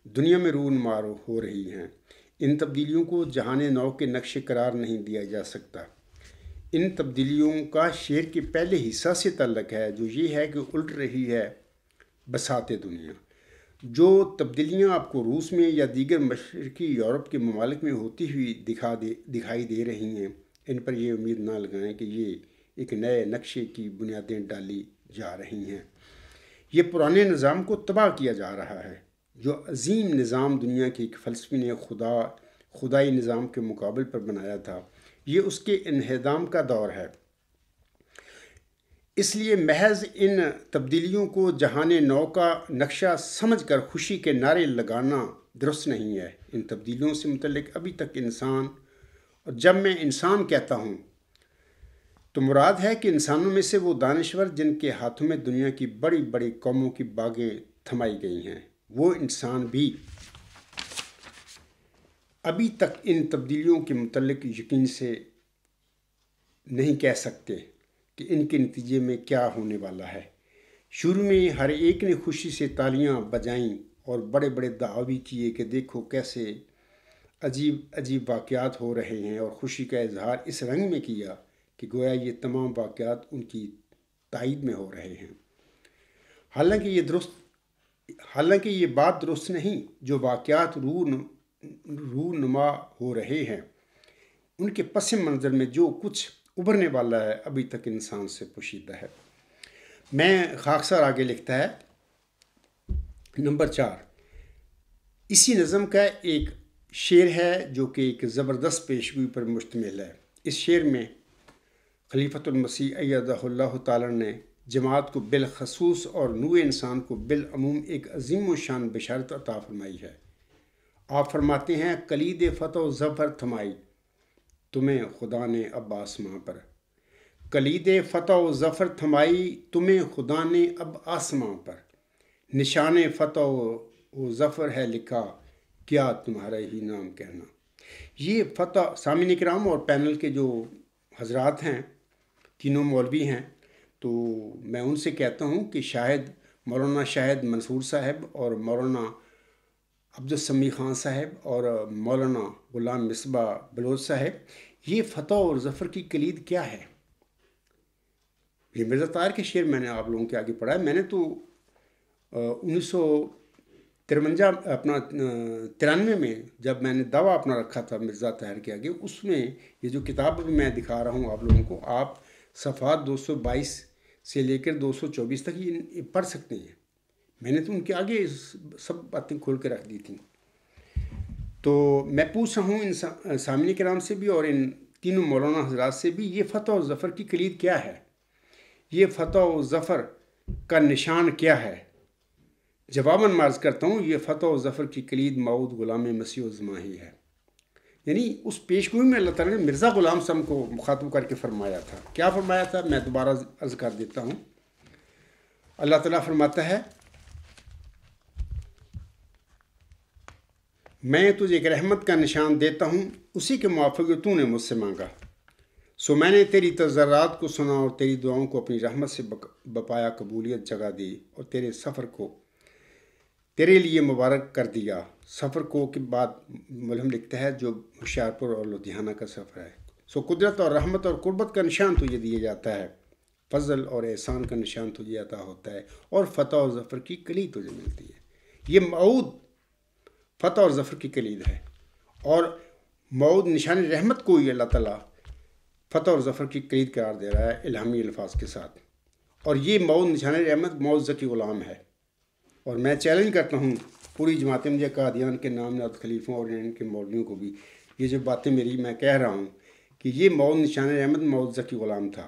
دنیا میں رونمار ہو رہی ہیں، ان تبدیلیوں کو جہان نو کے نقشے قرار نہیں دیا جا سکتا۔ ان تبدیلیوں کا شعر کے پہلے حصہ سے تعلق ہے جو یہ ہے کہ الٹ رہی ہے بساط دنیا۔ جو تبدیلیاں آپ کو روس میں یا دیگر مشرقی یورپ کے ممالک میں ہوتی ہوئی دکھائی دے رہی ہیں، ان پر یہ امید نہ لگائیں کہ یہ ایک نئے نقشے کی بنیادیں ڈالی جا رہی ہیں۔ یہ پرانے نظام کو تباہ کیا جا رہا ہے جو عظیم نظام دنیا کے ایک فلسفی نے خدائی نظام کے مقابل پر بنایا تھا، یہ اس کے انہدام کا دور ہے۔ اس لیے محض ان تبدیلیوں کو جہان نو کا نقشہ سمجھ کر خوشی کے نعرے لگانا درست نہیں ہے۔ ان تبدیلیوں سے متعلق ابھی تک انسان، اور جب میں انسان کہتا ہوں تو مراد ہے کہ انسانوں میں سے وہ دانشور جن کے ہاتھوں میں دنیا کی بڑی بڑی قوموں کی باغیں تھمائی گئی ہیں، وہ انسان بھی ابھی تک ان تبدیلیوں کے متعلق یقین سے نہیں کہہ سکتے کہ ان کے نتیجے میں کیا ہونے والا ہے۔ شروع میں ہر ایک نے خوشی سے تالیاں بجائیں اور بڑے بڑے دعوی کیے کہ دیکھو کیسے عجیب عجیب واقعات ہو رہے ہیں، اور خوشی کا اظہار اس رنگ میں کیا کہ گویا یہ تمام واقعات ان کی تائید میں ہو رہے ہیں۔ حالانکہ یہ بات درست نہیں۔ جو واقعات رونما ہو رہے ہیں ان کے پس منظر میں جو کچھ ابھرنے والا ہے ابھی تک انسان سے پوشیدہ ہے۔ میں خاکسار آگے لکھتا ہے نمبر 4، اسی نظم کا ایک شعر ہے جو کہ ایک زبردست پیشگوئی پر مشتمل ہے۔ اس شعر میں خلیفۃ المسیح ایدہ اللہ تعالیٰ نے جماعت کو بالخصوص اور نوع انسان کو بالعموم ایک عظیم و شان بشارت عطا فرمائی ہے۔ آپ فرماتے ہیں کلید فتح و ظفر تھمائی تمہیں خدا نے اب آسماں پر، کلید فتح و ظفر تھمائی تمہیں خدا نے اب آسماں پر، نشان فتح و ظفر ہے لکھا کیا تمہارا ہی نام کہنا۔ یہ فتح، سامعین کرام اور پینل کے جو حضرات ہیں، تینوں مولوی ہیں، تو میں ان سے کہتا ہوں کہ مولانا شاہد منصور صاحب اور مولانا عبدالسمیع خان صاحب اور مولانا غلام مصباح بلوچ صاحب، یہ فتح اور ظفر کی کلید کیا ہے؟ یہ مرزا طاہر کے شعر میں نے آپ لوگوں کے آگے پڑھا ہے۔ میں نے تو اپنا 93 میں جب میں نے دعویٰ اپنا رکھا تھا مرزا طاہر کے آگے، اس میں یہ جو کتاب ابھی میں دکھا رہا ہوں آپ لوگوں کو، آپ صفحات 222 سے لے کر 224 تک یہ پڑھ سکتے ہیں. میں نے تو ان کے آگے سب باتیں کھول کے رکھ دی تھیں. تو میں پوچھ رہا ہوں ان سامعین کرام سے بھی اور ان تینوں مولانا حضرات سے بھی، یہ فتح و ظفر کی کلید کیا ہے؟ یہ فتح و ظفر کا نشان کیا ہے؟ جواباً عرض کرتا ہوں، یہ فتح و ظفر کی کلید موعود غلام مسیح الزماں ہی ہے. یعنی اس پیشگوئی میں اللہ تعالیٰ نے مرزا غلام سم کو مخاطب کر کے فرمایا تھا. کیا فرمایا تھا؟ میں دوبارہ عرض کر دیتا ہوں. اللہ تعالیٰ فرماتا ہے، میں تجھے ایک رحمت کا نشان دیتا ہوں، اسی کے موافق جو تو نے مجھ سے مانگا. سو میں نے تیری تضرعات کو سنا اور تیری دعاؤں کو اپنی رحمت سے بپایا قبولیت جگہ دی، اور تیرے سفر کو تیرے لیے مبارک کر دیا. سفر کو کے بعد ملہم لکھتا ہے جو ہوشیارپور اور لدھیانہ کا سفر ہے. سو قدرت اور رحمت اور قربت کا نشان تجھے دیا جاتا ہے، فضل اور احسان کا نشان تجھے عطا ہوتا ہے، اور فتح و ظفر کی کلید تجھے ملتی ہے. یہ موعود فتح اور ظفر کی کلید ہے، اور موعود نشان رحمت کو ہی اللہ تعالیٰ فتح اور ظفر کی کلید قرار دے رہا ہے الہامی الفاظ کے ساتھ. اور یہ موعود نشان رحمت موعود ذکی غلام ہے. اور میں چیلنج کرتا ہوں پوری جماعت مجھے قادیان کے نام نہاد خلیفوں اور ان کے مولویوں کو بھی، یہ جو باتیں میں کہہ رہا ہوں کہ یہ موعود نشان رحمت موعود ذکی غلام تھا،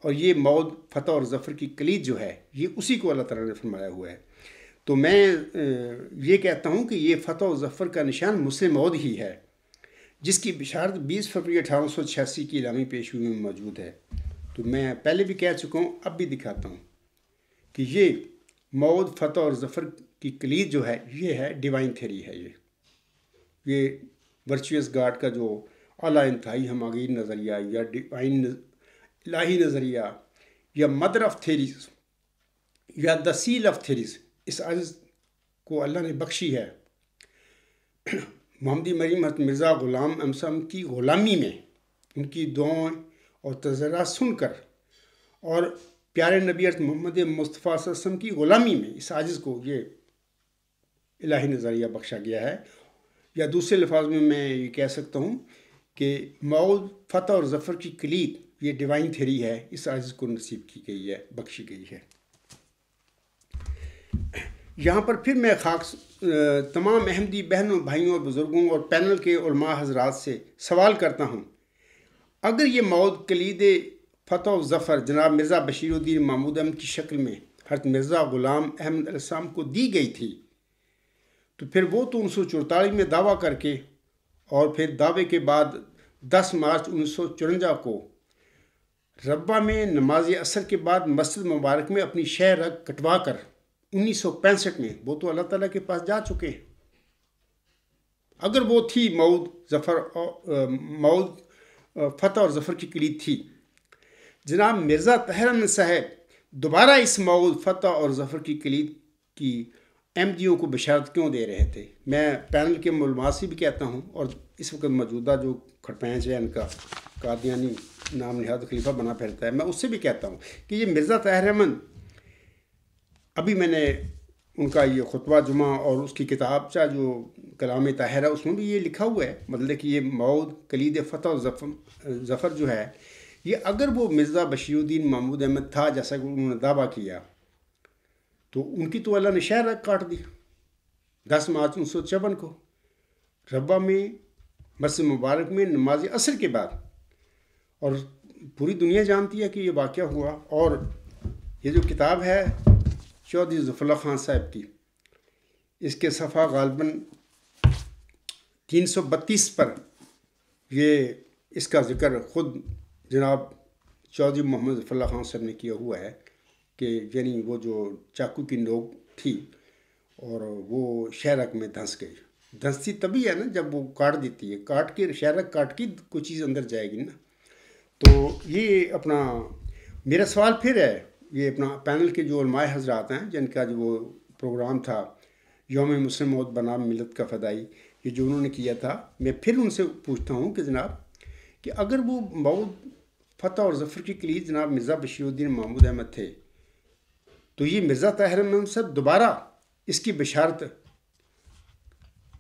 اور یہ موعود فتح اور ظفر کی کلید جو ہے یہ اسی کو اللہ تعالیٰ نے فرمایا ہوا ہے. تو میں یہ کہتا ہوں کہ یہ فتح و ظفر کا نشان مسلم موعود ہی ہے، جس کی بشارت 20 فروری 1886 کی الہامی پیشگوئی میں موجود ہے. تو میں پہلے بھی کہہ چکا ہوں، اب بھی دکھاتا ہوں کہ یہ موعود فتح اور ظفر کی کلید جو ہے یہ ہے ڈیوائن تھیری ہے. یہ ورچوئس گاڈ کا جو اعلیٰ انتہائی ہماگیر نظریہ یا ڈیوائن الہی نظریہ یا مدر آف تھیریز یا دا سیل آف تھیریز، اس عجز کو اللہ نے بخشی ہے محمدی مریم حضرت مرزا غلام امسم کی غلامی میں، ان کی دعائیں اور تذرعات سن کر، اور پیارے نبی حضرت محمد مصطفیٰ صلی اللہ علیہ وسلم کی غلامی میں اس عاجز کو یہ الہی نظریہ بخشا گیا ہے. یا دوسرے الفاظ میں یہ کہہ سکتا ہوں کہ موعود فتح اور ظفر کی کلید یہ ڈیوائن تھیری ہے، اس عاجز کو نصیب کی گئی ہے، بخشی گئی ہے. یہاں پر پھر میں تمام احمدی بہنوں بھائیوں اور بزرگوں اور پینل کے علماء حضرات سے سوال کرتا ہوں، اگر یہ موعود کلید فتح و ظفر جناب مرزا بشیر الدین محمود احمد کی شکل میں حضرت مرزا غلام احمد علیہ السلام کو دی گئی تھی، تو پھر وہ تو 1944 میں دعویٰ کر کے، اور پھر دعوے کے بعد 10 مارچ 1954 کو ربہ میں نماز عصر کے بعد مسجد مبارک میں اپنی شہ رگ کٹوا کر 1965 میں وہ تو اللہ تعالیٰ کے پاس جا چکے ہیں. اگر وہ تھی موعود فتح اور ظفر کی کلید تھی، جناب مرزا طاہر احمد صاحب دوبارہ اس موعود فتح اور ظفر کی کلید کی احمدیوں کو بشارت کیوں دے رہے تھے؟ میں پینل کے علماء سے بھی کہتا ہوں، اور اس وقت موجودہ جو کھڑپینچ ہے ان کا قادیانی نام نہاد خلیفہ بنا پھرتا ہے، میں اس سے بھی کہتا ہوں کہ یہ مرزا طاہر احمد، ابھی میں نے ان کا یہ خطبہ جمعہ اور اس کی کتاب جو کلام طاہر ہے اس میں بھی یہ لکھا ہوا ہے، مطلب کہ یہ موعود کلید فتح و ظفر جو ہے یہ اگر وہ مرزا بشیر الدین محمود احمد تھا جیسا کہ انہوں نے دعویٰ کیا، تو ان کی تو اللہ نے شہ رگ کاٹ دی 10 مارچ 1954 کو ربہ میں مسجد مبارک میں نماز عصر کے بعد. اور پوری دنیا جانتی ہے کہ یہ واقعہ ہوا. اور یہ جو کتاب ہے چودھری ظفر اللہ خان صاحب کی، اس کے صفحہ غالباً 332 پر یہ اس کا ذکر خود جناب چودھری محمد ظفر اللہ خان صاحب نے کیا ہوا ہے کہ یعنی وہ جو چاقو کی نوک تھی اور وہ شہ رگ میں دھنس گئی. دھنستی تبھی ہے نا جب وہ کاٹ دیتی ہے، کاٹ کے شہ رگ کاٹ کے کوئی چیز اندر جائے گی نا. تو یہ اپنا میرا سوال پھر ہے، یہ اپنا پینل کے جو علماء حضرات ہیں جن کا جو وہ پروگرام تھا یوم مسلم موت بنام ملت کا فدائی، یہ جو انہوں نے کیا تھا، میں پھر ان سے پوچھتا ہوں کہ جناب کہ اگر وہ موعود فتح اور ظفر کی کلید جناب مرزا بشیر الدین محمود احمد تھے، تو یہ مرزا طاہر احمد صاحب دوبارہ اس کی بشارت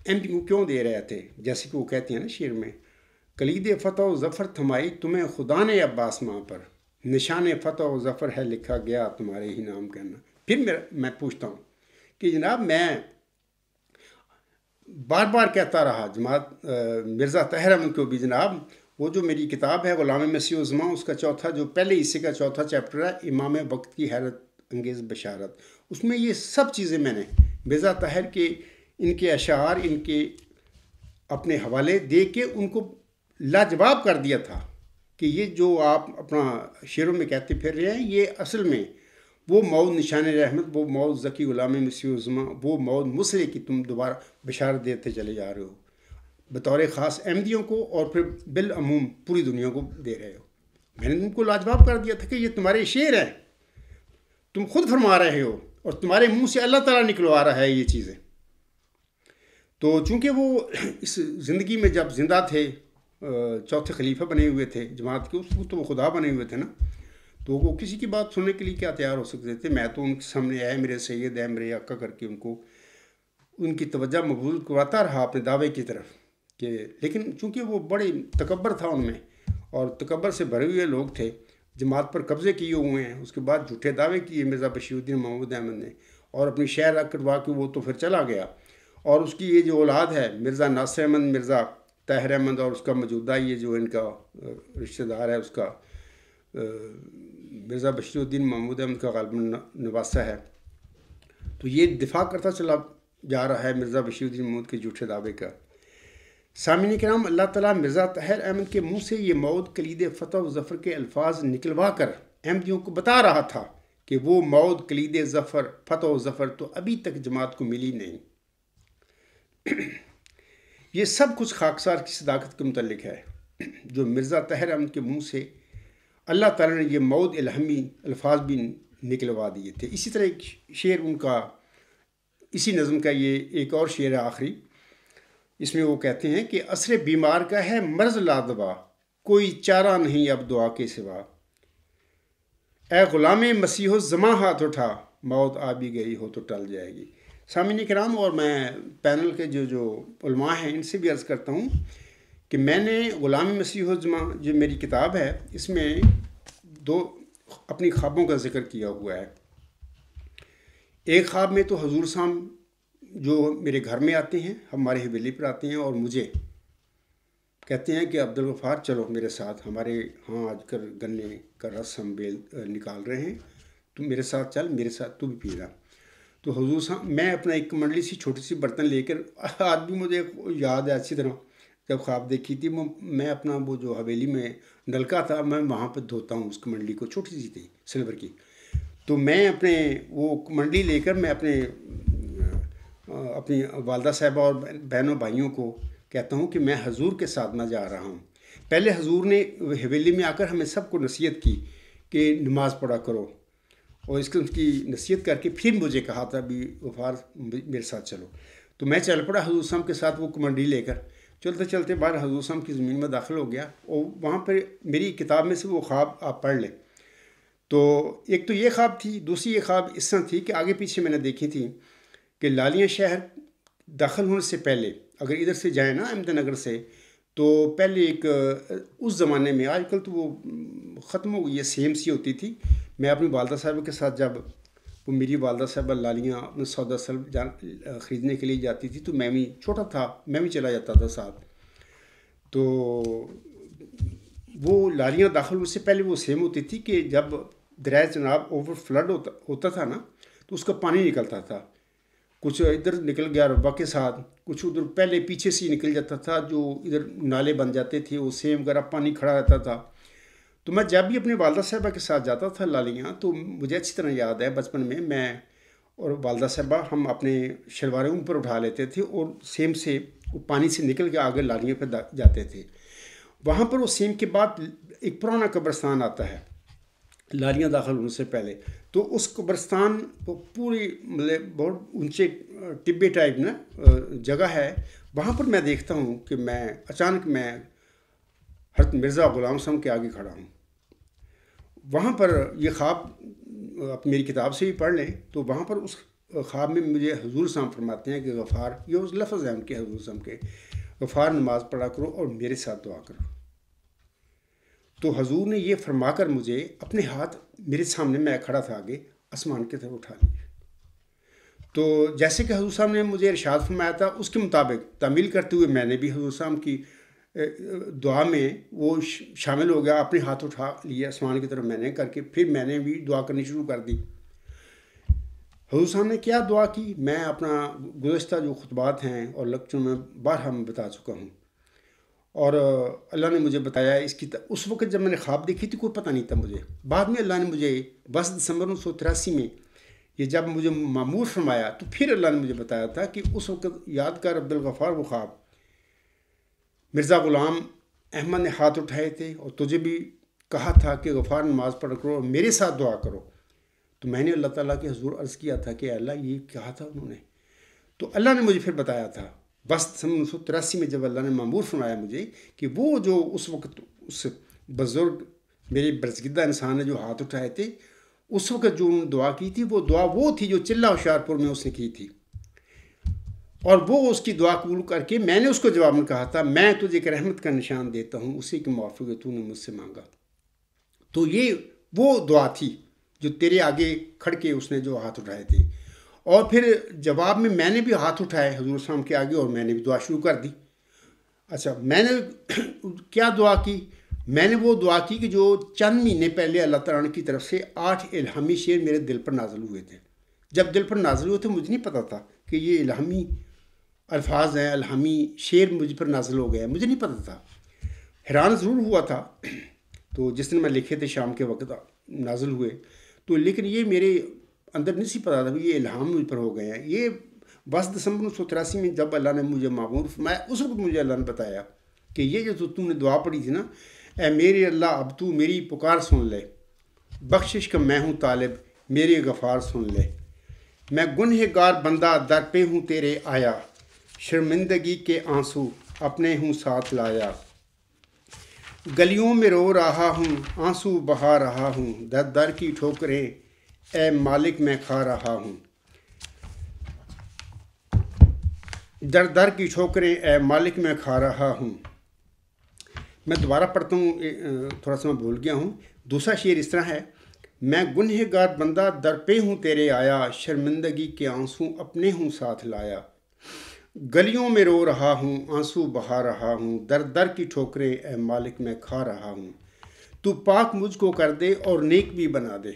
ایم پی کو کیوں دے رہے تھے؟ جیسے کہ وہ کہتے ہیں نا شعر میں، کلید فتح و ظفر تھمائی تمہیں خدا نے عباس ماں پر، نشان فتح و ظفر ہے لکھا گیا تمہارے ہی نام کہنا۔ پھر میں پوچھتا ہوں کہ جناب میں بار بار کہتا رہا جماعت مرزا طاہر احمد کو بھی، جناب وہ جو میری کتاب ہے غلام مسیح الزماں، اس کا چوتھا جو پہلے حصے کا چوتھا چیپٹر ہے امام وقت کی حیرت انگیز بشارت، اس میں یہ سب چیزیں میں نے مرزا طاہر کے ان کے اشعار، ان کے اپنے حوالے دے کے ان کو لاجواب کر دیا تھا کہ یہ جو آپ اپنا شعروں میں کہتے پھر رہے ہیں، یہ اصل میں وہ موعود نشان رحمت، وہ موعود ذکی غلام مسیح الزماں، وہ موعود مسلح کی تم دوبارہ بشارت دیتے چلے جا رہے ہو بطور خاص احمدیوں کو، اور پھر بالعموم پوری دنیا کو دے رہے ہو۔ میں نے تم کو لاجواب کر دیا تھا کہ یہ تمہارے شعر ہیں، تم خود فرما رہے ہو اور تمہارے منہ سے اللہ تعالیٰ نکلوا رہا ہے یہ چیزیں۔ تو چونکہ وہ اس زندگی میں جب زندہ تھے، چوتھے خلیفہ بنے ہوئے تھے جماعت کے، اس وقت تو وہ خدا بنے ہوئے تھے نا، تو وہ کسی کی بات سننے کے لیے کیا تیار ہو سکتے تھے؟ میں تو ان کے سامنے اے میرے سید، اے میرے آقا کر کے ان کی توجہ مبذول کرواتا رہا اپنے دعوے کی طرف کہ، لیکن چونکہ وہ بڑے تکبر تھا ان میں، اور تکبر سے بھرے ہوئے لوگ تھے، جماعت پر قبضے کیے ہوئے ہیں، اس کے بعد جھوٹے دعوے کیے مرزا بشیر الدین محمود احمد نے، اور اپنی شہر رکھ کروا کے وہ تو پھر چلا گیا۔ اور اس کی یہ جو اولاد ہے مرزا ناصر احمد، مرزا طاہر احمد، اور اس کا موجودہ یہ جو ان کا رشتہ دار ہے اس کا مرزا بشیر الدین محمود احمد کا غالباً نواسہ ہے، تو یہ دفاع کرتا چلا جا رہا ہے مرزا بشیر الدین محمود کے جھوٹے دعوے کا۔ سامعین کرام، اللہ تعالیٰ مرزا طاہر احمد کے منہ سے یہ موعود کلید فتح و ظفر کے الفاظ نکلوا کر احمدیوں کو بتا رہا تھا کہ وہ موعود کلید ظفر، فتح و ظفر تو ابھی تک جماعت کو ملی نہیں۔ یہ سب کچھ خاکسار کی صداقت کے متعلق ہے جو مرزا طاہر احمد کے منہ سے اللہ تعالیٰ نے یہ موعود الہامی الفاظ بھی نکلوا دیے تھے۔ اسی طرح ایک شعر ان کا، اسی نظم کا یہ ایک اور شعر ہے آخری، اس میں وہ کہتے ہیں کہ عصر بیمار کا ہے مرض لادوا، کوئی چارہ نہیں اب دعا کے سوا، اے غلام مسیح الزماں ہاتھ اٹھا، موت آ بھی گئی ہو تو ٹل جائے گی۔ سامعین کرام، اور میں پینل کے جو علماء ہیں ان سے بھی عرض کرتا ہوں کہ میں نے غلام مسیح الزماں جو میری کتاب ہے، اس میں دو اپنی خوابوں کا ذکر کیا ہوا ہے۔ ایک خواب میں تو حضور صاحب جو میرے گھر میں آتے ہیں، ہمارے حویلی پر آتے ہیں، اور مجھے کہتے ہیں کہ عبدالغفار چلو میرے ساتھ، ہمارے ہاں آج کل گنے کا رس ہم بیل نکال رہے ہیں، تو میرے ساتھ چل، میرے ساتھ تو بھی پی رہا۔ تو حضور صاحب، میں اپنا ایک منڈلی سی چھوٹی سی برتن لے کر، آج بھی مجھے یاد ہے اچھی طرح جب خواب دیکھی تھی، میں اپنا وہ جو حویلی میں نلکا تھا، میں وہاں پہ دھوتا ہوں اس منڈلی کو، چھوٹی سی تھی سلور کی، تو میں اپنے وہ منڈلی لے کر میں اپنی والدہ صاحبہ اور بہنوں بھائیوں کو کہتا ہوں کہ میں حضور کے ساتھ نہ جا رہا ہوں۔ پہلے حضور نے حویلی میں آ کر ہمیں سب کو نصیحت کی کہ نماز پڑھا کرو، اور اس کی نصیحت کر کے پھر مجھے کہا تھا بھی غفار میرے ساتھ چلو، تو میں چل پڑا حضور صاحب کے ساتھ وہ منڈلی لے کر، چلتے چلتے باہر حضور صاحب کی زمین میں داخل ہو گیا، اور وہاں پر میری کتاب میں سے وہ خواب آپ پڑھ لیں۔ تو ایک تو یہ خواب تھی، دوسری یہ خواب اس طرح تھی کہ آگے پیچھے میں نے دیکھی تھی کہ لالیاں شہر داخل ہونے سے پہلے اگر ادھر سے جائیں نا احمد نگر سے، تو پہلے ایک اس زمانے میں، آج کل تو وہ ختم ہو گئی ہے، سیم سی ہوتی تھی، میں اپنی والدہ صاحبہ کے ساتھ، جب وہ میری والدہ صاحبہ لالیاں اپنے سودا سلب خریدنے کے لیے جاتی تھی، تو میں بھی چھوٹا تھا، میں بھی چلا جاتا تھا ساتھ، تو وہ لالیاں داخل ہونے سے پہلے وہ سیم ہوتی تھی کہ جب دریائے چناب اوور فلڈ ہوتا تھا نا، تو اس کا پانی نکلتا تھا، کچھ ادھر نکل گیا ربا کے ساتھ، کچھ ادھر پہلے پیچھے سے نکل جاتا تھا، جو ادھر نالے بن جاتے تھے، وہ سیم وغیرہ پانی کھڑا رہتا تھا۔ تو میں جب بھی اپنی والدہ صاحبہ کے ساتھ جاتا تھا لالیاں، تو مجھے اچھی طرح یاد ہے بچپن میں اور والدہ صاحبہ ہم اپنے شلواریں اوپر اٹھا لیتے تھے، اور سیم سے وہ پانی سے نکل کے آگے لالیاں پہ جاتے تھے۔ وہاں پر وہ سیم کے بعد ایک پرانا قبرستان آتا ہے لالیاں داخل ہونے سے پہلے، تو اس قبرستان وہ پوری مطلب بہت اونچے ٹبے ٹائپ نا جگہ ہے، وہاں پر میں دیکھتا ہوں کہ میں اچانک میں حضرت مرزا غلام صاحب کے آگے کھڑا ہوں۔ وہاں پر یہ خواب آپ میری کتاب سے بھی پڑھ لیں، تو وہاں پر اس خواب میں مجھے حضور صاحب فرماتے ہیں کہ غفار، یہ اس لفظ ہیں ان کے حضور صاحب کے، غفار نماز پڑھا کرو اور میرے ساتھ دعا کرو۔ تو حضور نے یہ فرما کر مجھے اپنے ہاتھ میرے سامنے، میں کھڑا تھا آگے، آسمان کی طرف اٹھا لیے۔ تو جیسے کہ حضور صاحب نے مجھے ارشاد فرمایا تھا اس کے مطابق تعمیل کرتے ہوئے میں نے بھی حضور صاحب کی دعا میں وہ شامل ہو گیا، اپنے ہاتھ اٹھا لیے آسمان کی طرف میں نے کر کے، پھر میں نے بھی دعا کرنی شروع کر دی۔ حضور صاحب نے کیا دعا کی میں اپنا گزشتہ جو خطبات ہیں اور لیکچر میں بارہا میں بتا چکا ہوں، اور اللہ نے مجھے بتایا اس وقت جب میں نے خواب دیکھی تھی کوئی پتہ نہیں تھا مجھے۔ بعد میں اللہ نے مجھے 10 دسمبر 1983 میں یہ جب مجھے معمور فرمایا تو پھر اللہ نے مجھے بتایا تھا کہ اس وقت یاد کر عبدالغفار وہ خواب مرزا غلام احمد نے ہاتھ اٹھائے تھے اور تجھے بھی کہا تھا کہ غفار نماز پڑھ کرو اور میرے ساتھ دعا کرو۔ تو میں نے اللہ تعالیٰ کے حضور عرض کیا تھا کہ اللہ یہ کہا تھا انہوں نے، تو اللہ نے مجھے پھر بتایا تھا 10 دسمبر 1983 میں جب اللہ نے معمور فرمایا مجھے کہ وہ جو اس وقت اس بزرگ میرے برسگدہ انسان نے جو ہاتھ اٹھائے تھے، اس وقت جو انہوں نے دعا کی تھی وہ دعا وہ تھی جو چلہ ہوشیارپور میں اس نے کی تھی، اور وہ اس کی دعا قبول کر کے میں نے اس کو جواب میں کہا تھا میں تجھے ایک رحمت کا نشان دیتا ہوں، اسی کے موافق تو نے مجھ سے مانگا۔ تو یہ وہ دعا تھی جو تیرے آگے کھڑ کے اس نے جو ہاتھ اٹھائے تھے، اور پھر جواب میں نے بھی ہاتھ اٹھائے حضور صاحب کے آگے اور میں نے بھی دعا شروع کر دی۔ اچھا، میں نے کیا دعا کی؟ میں نے وہ دعا کی کہ جو چند مہینے پہلے اللہ تعالیٰ کی طرف سے 8 الہامی شعر میرے دل پر نازل ہوئے تھے۔ جب دل پر نازل ہوئے تھے مجھے نہیں پتا تھا کہ یہ الہامی الفاظ ہیں، الہامی شعر مجھ پر نازل ہو گیا، مجھے نہیں پتا تھا۔ حیران ضرور ہوا تھا، تو جس دن میں لکھے تھے شام کے وقت نازل ہوئے، تو لیکن یہ میرے اندر نہیں سی پتا تھا کہ یہ الہام مجھ پر ہو گئے ہیں۔ یہ 10 دسمبر 1983 میں جب اللہ نے مجھے معمور فرمایا اس وقت مجھے اللہ نے بتایا کہ یہ جو تم نے دعا پڑھی تھی نا، اے میرے اللہ اب تو میری پکار سن لے، بخشش کا میں ہوں طالب میری غفار سن لے، میں گنہگار بندہ در پہ ہوں تیرے آیا، شرمندگی کے آنسو اپنے ہوں ساتھ لایا، گلیوں میں رو رہا ہوں آنسو بہا رہا ہوں، در در کی ٹھوکریں اے مالک میں کھا رہا ہوں، در در کی ٹھوکریں اے مالک میں کھا رہا ہوں۔ میں دوبارہ پڑھتا ہوں، تھوڑا سا میں بھول گیا ہوں۔ دوسرا شعر اس طرح ہے، میں گنہگار بندہ در پہ ہوں تیرے آیا، شرمندگی کے آنسو اپنے ہوں ساتھ لایا، گلیوں میں رو رہا ہوں آنسو بہا رہا ہوں، در در کی ٹھوکریں اے مالک میں کھا رہا ہوں، تو پاک مجھ کو کر دے اور نیک بھی بنا دے،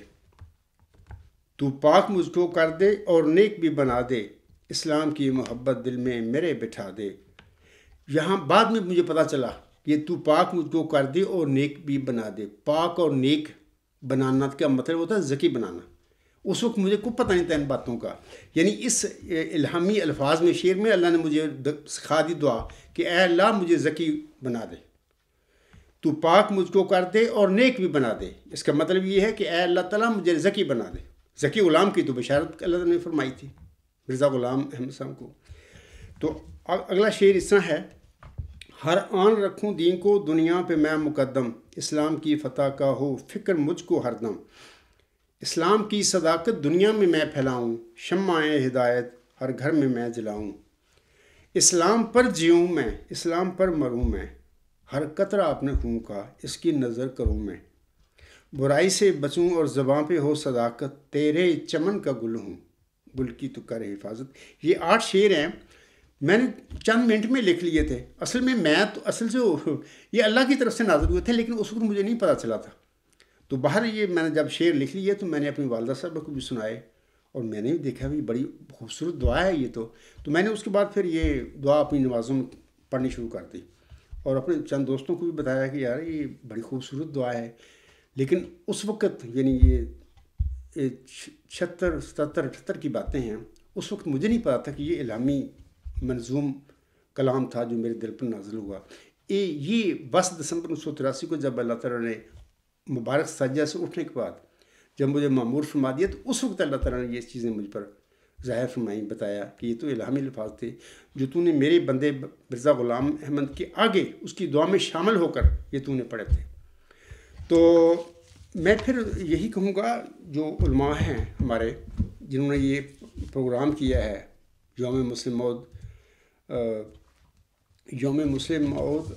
تو پاک مجھ کو کر دے اور نیک بھی بنا دے، اسلام کی محبت دل میں میرے بٹھا دے۔ یہاں بعد میں مجھے پتہ چلا یہ تو پاک مجھ کو کر دے اور نیک بھی بنا دے، پاک اور نیک بنانا کا مطلب ہوتا ہے ذکی بنانا۔ اس وقت مجھے کوئی پتہ نہیں تھا ان باتوں کا، یعنی اس الہامی الفاظ میں شعر میں اللہ نے مجھے سکھا دی دعا کہ اے اللہ مجھے ذکی بنا دے، تو پاک مجھ کو کر دے اور نیک بھی بنا دے۔ اس کا مطلب یہ ہے کہ اے اللہ تعالیٰ مجھے ذکی بنا دے۔ ذکی غلام کی تو بشارت اللہ نے فرمائی تھی مرزا غلام احمد صاحب کو۔ تو اگلا شعر اس طرح ہے، ہر آن رکھوں دین کو دنیا پہ میں مقدم، اسلام کی فتح کا ہو فکر مجھ کو ہر دم، اسلام کی صداقت دنیا میں میں پھیلاؤں، شمع ہدایت ہر گھر میں میں جلاؤں، اسلام پر جیوں میں اسلام پر مروں میں، ہر قطرہ اپنے خون کا اس کی نظر کروں میں، برائی سے بچوں اور زباں پہ ہو صداقت، تیرے چمن کا گل ہوں گل کی تو کر حفاظت۔ یہ 8 شعر ہیں، میں نے چند منٹ میں لکھ لیے تھے۔ اصل میں تو اصل سے یہ اللہ کی طرف سے نازل ہوئے تھے، لیکن اس وقت مجھے نہیں پتہ چلا تھا۔ تو باہر یہ میں نے جب شعر لکھ لیے تو میں نے اپنی والدہ صاحبہ کو بھی سنائے، اور میں نے بھی دیکھا بھی بڑی خوبصورت دعا ہے یہ تو میں نے اس کے بعد پھر یہ دعا اپنی نمازوں میں پڑھنی شروع کر دی، اور اپنے چند دوستوں کو بھی بتایا کہ یار یہ بڑی خوبصورت دعا ہے۔ لیکن اس وقت یعنی یہ 76 77 78 کی باتیں ہیں، اس وقت مجھے نہیں پتا تھا کہ یہ الہامی منظوم کلام تھا جو میرے دل پر نازل ہوا۔ یہ 10 دسمبر 1983 کو جب اللہ تعالیٰ نے مبارک سجدہ سے اٹھنے کے بعد جب مجھے معمور فرما دیا، تو اس وقت اللہ تعالیٰ نے یہ چیزیں مجھ پر ظاہر فرمائیں، بتایا کہ یہ تو الہامی الفاظ تھے جو تو نے میرے بندے مرزا غلام احمد کے آگے اس کی دعا میں شامل ہو کر یہ تو نے پڑھے تھے۔ تو میں پھر یہی کہوں گا جو علماء ہیں ہمارے جنہوں نے یہ پروگرام کیا ہے یوم مسلم موعود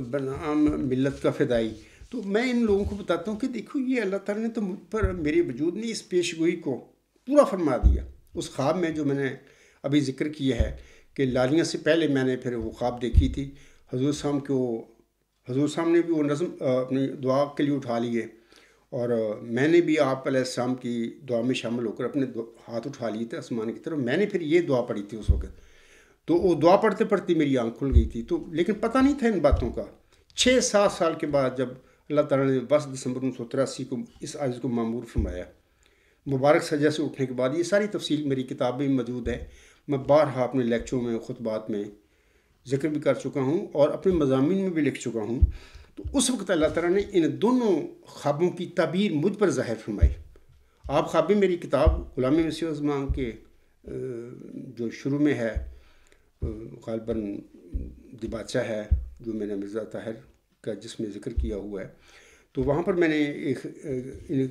بنام ملت کا فدائی، تو میں ان لوگوں کو بتاتا ہوں کہ دیکھو یہ اللہ تعالیٰ نے تو مجھ پر میرے وجود میں اس پیش گوئی کو پورا فرما دیا. اس خواب میں جو میں نے ابھی ذکر کیا ہے کہ لالیاں سے پہلے میں نے پھر وہ خواب دیکھی تھی، حضور صاحب نے بھی وہ نظم اپنی دعا کے لیے اٹھا لیے، اور میں نے بھی آپ علیہ السلام کی دعا میں شامل ہو کر اپنے ہاتھ اٹھا لیے تھے آسمان کی طرف. میں نے پھر یہ دعا پڑھی تھی اس وقت، تو وہ دعا پڑھتے پڑھتے میری آنکھ کھل گئی تھی. تو لیکن پتہ نہیں تھا ان باتوں کا. 6-7 سال کے بعد جب اللہ تعالیٰ نے 10 دسمبر 1983 کو اس عاجز کو معمور فرمایا، مبارک سجدہ سے اٹھنے کے بعد، یہ ساری تفصیل میری کتاب میں موجود ہے، میں بارہا اپنے لیکچروں میں خطبات میں ذکر بھی کر چکا ہوں اور اپنے مضامین میں بھی لکھ چکا ہوں. تو اس وقت اللہ تعالیٰ نے ان دونوں خوابوں کی تعبیر مجھ پر ظاہر فرمائی. آپ خوابیں میری کتاب غلام مسیح الزمان کے جو شروع میں ہے، غالباً دی بادشاہ ہے جو میں نے مرزا طاہر کا جس میں ذکر کیا ہوا ہے، تو وہاں پر میں نے ان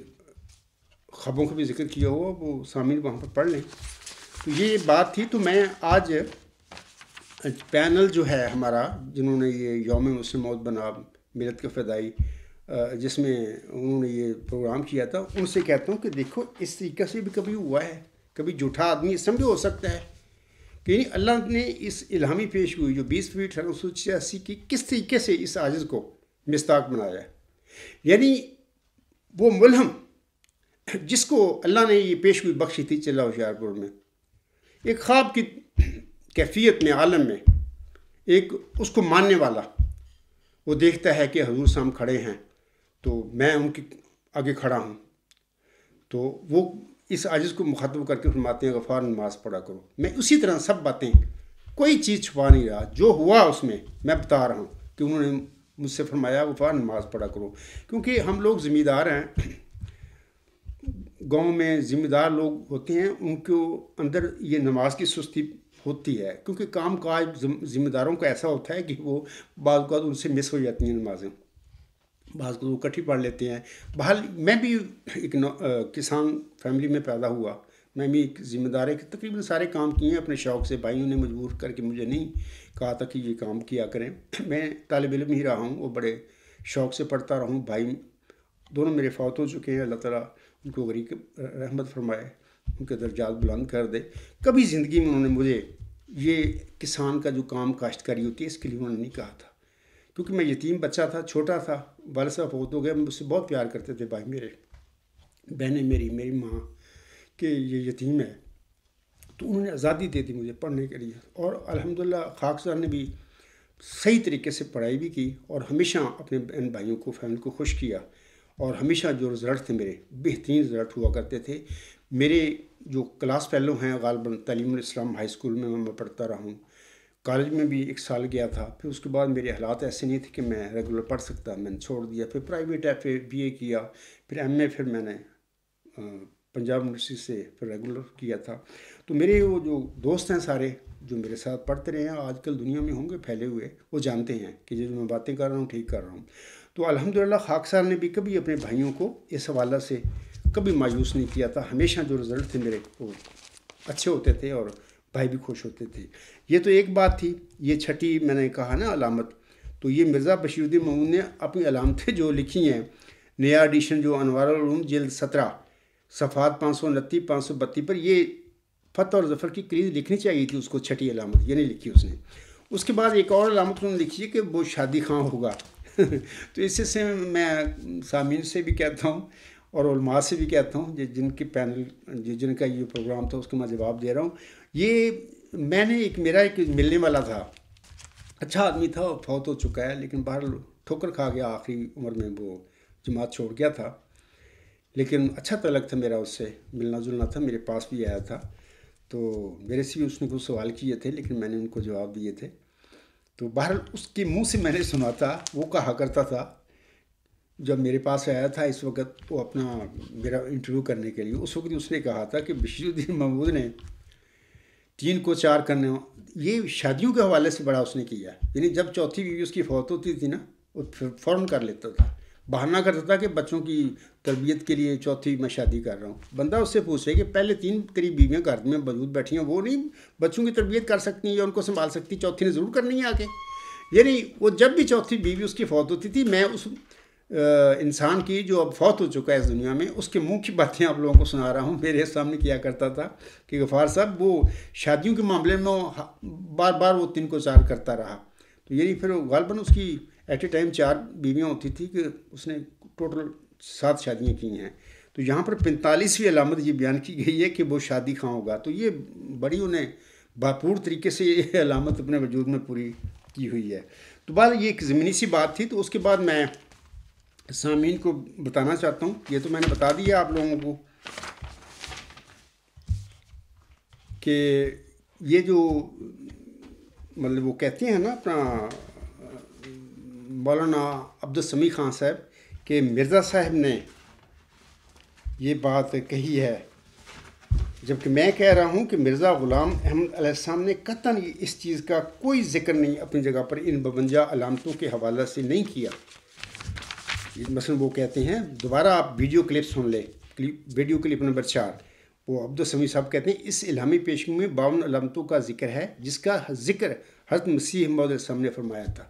خوابوں کا بھی ذکر کیا ہوا، وہ سامعین وہاں پر پڑھ لیں. تو یہ بات تھی. تو میں آج پینل جو ہے ہمارا، جنہوں نے یہ یوم مسلم موعود بنام ملت کا فدائی جس میں انہوں نے یہ پروگرام کیا تھا، ان سے کہتا ہوں کہ دیکھو اس طریقے سے بھی کبھی ہوا ہے، کبھی جھوٹا آدمی اس میں بھی ہو سکتا ہے کہ یعنی اللہ نے اس الہامی پیش ہوئی جو 20 فیٹ ہے 1986 کی کس طریقے سے اس عاجز کو مصداق بنایا ہے. یعنی وہ ملہم جس کو اللہ نے یہ پیش ہوئی بخشی تھی چلا ہوشیارپور میں، ایک خواب کی کیفیت میں، عالم میں، ایک اس کو ماننے والا وہ دیکھتا ہے کہ حضور صاحب کھڑے ہیں تو میں ان کے آگے کھڑا ہوں، تو وہ اس عاجز کو مخاطب کر کے فرماتے ہیں غفار نماز پڑھا کرو. میں اسی طرح سب باتیں، کوئی چیز چھپا نہیں رہا، جو ہوا اس میں میں بتا رہا ہوں کہ انہوں نے مجھ سے فرمایا غفار نماز پڑھا کرو. کیونکہ ہم لوگ ذمہ دار ہیں، گاؤں میں ذمہ دار لوگ ہوتے ہیں، ان کو اندر یہ نماز کی سستی ہوتی ہے، کیونکہ کام کاج ذمہ داروں کا ایسا ہوتا ہے کہ وہ بعض اوقات ان سے مس ہو جاتی ہیں نمازیں، بعض کو وہ اکٹھی پڑھ لیتے ہیں. بہرحال میں بھی ایک کسان فیملی میں پیدا ہوا، میں بھی ایک ذمہ دار ہے کہ تقریباً سارے کام کیے ہیں اپنے شوق سے. بھائیوں نے مجبور کر کے مجھے نہیں کہا تھا کہ یہ کام کیا کریں، میں طالب علم ہی رہا ہوں، وہ بڑے شوق سے پڑھتا رہا ہوں. بھائی دونوں میرے فوت ہو چکے ہیں، اللہ تعالیٰ ان کو غریق رحمت فرمائے، ان کے درجات بلند کر دے. کبھی زندگی میں انہوں نے مجھے یہ کسان کا جو کام کاشتکاری ہوتی ہے اس کے لیے انہوں نے نہیں کہا تھا، کیونکہ میں یتیم بچہ تھا، چھوٹا تھا، والد صاحب فوت ہو گئے. مجھ سے بہت پیار کرتے تھے بھائی میرے، بہنیں میری ماں، کہ یہ یتیم ہے. تو انہوں نے آزادی دے دی مجھے پڑھنے کے لیے، اور الحمدللہ خاکسار نے بھی صحیح طریقے سے پڑھائی بھی کی، اور ہمیشہ اپنے بہن بھائیوں کو، فیملی کو خوش کیا. اور ہمیشہ جو رزلٹ تھے میرے بہترین رزلٹ ہوا کرتے تھے. میرے جو کلاس فیلو ہیں غالباً تعلیم الاسلام ہائی اسکول میں پڑھتا رہا ہوں، کالج میں بھی 1 سال گیا تھا. پھر اس کے بعد میرے حالات ایسے نہیں تھے کہ میں ریگولر پڑھ سکتا، میں نے چھوڑ دیا. پھر پرائیویٹ ایف اے بی اے کیا، پھر ایم اے، پھر میں نے پنجاب یونیورسٹی سے پھر ریگولر کیا تھا. تو میرے وہ جو دوست ہیں سارے جو میرے ساتھ پڑھتے رہے ہیں، آج کل دنیا میں ہوں گے پھیلے ہوئے، وہ جانتے ہیں کہ جو میں باتیں کر رہا ہوں ٹھیک کر رہا ہوں. تو الحمدللہ خاکسار نے بھی کبھی اپنے بھائیوں کو اس حوالہ سے کبھی مایوس نہیں کیا تھا. ہمیشہ جو رزلٹ تھے میرے وہ اچھے ہوتے تھے اور بھائی بھی خوش ہوتے تھے. یہ تو ایک بات تھی. یہ چھٹی میں نے کہا نا علامت، تو یہ مرزا بشیر الدین مامون نے اپنی علامتیں جو لکھی ہیں، نیا ایڈیشن جو انوار العلوم جلد 17 صفحات 529 532 پر، یہ فتح اور ظفر کی کلیز لکھنی چاہیے تھی اس کو، چھٹی علامت یہ نہیں لکھی اس نے. اس کے بعد ایک اور علامت انہوں نے لکھی ہے کہ وہ شادی خواہ ہوگا. تو اس سے میں سامعین سے بھی کہتا ہوں اور علماء سے بھی کہتا ہوں جن کے پینل جن کا یہ پروگرام تھا اس کا میں جواب دے رہا ہوں. یہ میں نے میرا ایک ملنے والا تھا، اچھا آدمی تھا، فوت ہو چکا ہے، لیکن بہرحال ٹھوکر کھا گیا آخری عمر میں، وہ جماعت چھوڑ گیا تھا. لیکن اچھا تعلق تھا میرا اس سے، ملنا جلنا تھا، میرے پاس بھی آیا تھا. تو میرے سے بھی اس نے کچھ سوال کیے تھے لیکن میں نے ان کو جواب دیے تھے. تو بہرحال اس کے منہ سے میں نے سنا تھا، وہ کہا کرتا تھا جب میرے پاس آیا تھا اس وقت وہ اپنا میرا انٹرویو کرنے کے لیے، اس وقت اس نے کہا تھا کہ بشیر الدین محمود نے 3 کو 4 کرنے، یہ شادیوں کے حوالے سے بڑا اس نے کیا. یعنی جب چوتھی بیوی اس کی فوت ہوتی تھی نا، وہ فوراً کر لیتا تھا. بہانہ کرتا تھا کہ بچوں کی تربیت کے لیے چوتھی میں شادی کر رہا ہوں. بندہ اس سے پوچھے کہ پہلے 3 تیری بیویاں گھر میں موجود بیٹھی ہیں، وہ نہیں بچوں کی تربیت کر سکتی یا ان کو سنبھال سکتی، چوتھی نے ضرور کرنی ہے آگے. یعنی وہ جب بھی چوتھی بیوی اس کی فوت ہوتی تھی، میں اس انسان کی جو اب فوت ہو چکا ہے اس دنیا میں، اس کے منہ کی باتیں آپ لوگوں کو سنا رہا ہوں. میرے سامنے کیا کرتا تھا کہ غفار صاحب وہ شادیوں کے معاملے میں بار بار وہ 3 کو 4 کرتا رہا. تو یعنی پھر غالباً اس کی ایٹ اے ٹائم 4 بیویاں ہوتی تھی کہ اس نے ٹوٹل 7 شادیاں کی ہیں. تو یہاں پر 45ویں علامت یہ بیان کی گئی ہے کہ وہ شادی خواہ ہوگا. تو یہ بڑی انہیں بھرپور طریقے سے یہ علامت اپنے وجود میں پوری کی ہوئی ہے. تو بعد یہ ایک زمینی سی بات تھی. تو اس کے بعد میں سامعین کو بتانا چاہتا ہوں، یہ تو میں نے بتا دیا آپ لوگوں کو کہ یہ جو مطلب وہ کہتے ہیں نا اپنا مولانا عبدالسمیع خان صاحب کہ مرزا صاحب نے یہ بات کہی ہے، جبکہ میں کہہ رہا ہوں کہ مرزا غلام احمد علیہ السلام نے قطعاً اس چیز کا کوئی ذکر نہیں اپنی جگہ پر ان 52 علامتوں کے حوالہ سے نہیں کیا. مثلا وہ کہتے ہیں، دوبارہ آپ ویڈیو کلپ سن لیں، ویڈیو کلپ نمبر 4، وہ عبدالسمیع صاحب کہتے ہیں اس الہامی پیشگی میں 52 علامتوں کا ذکر ہے جس کا ذکر حضرت مسیح موعود علیہ السلام نے فرمایا تھا.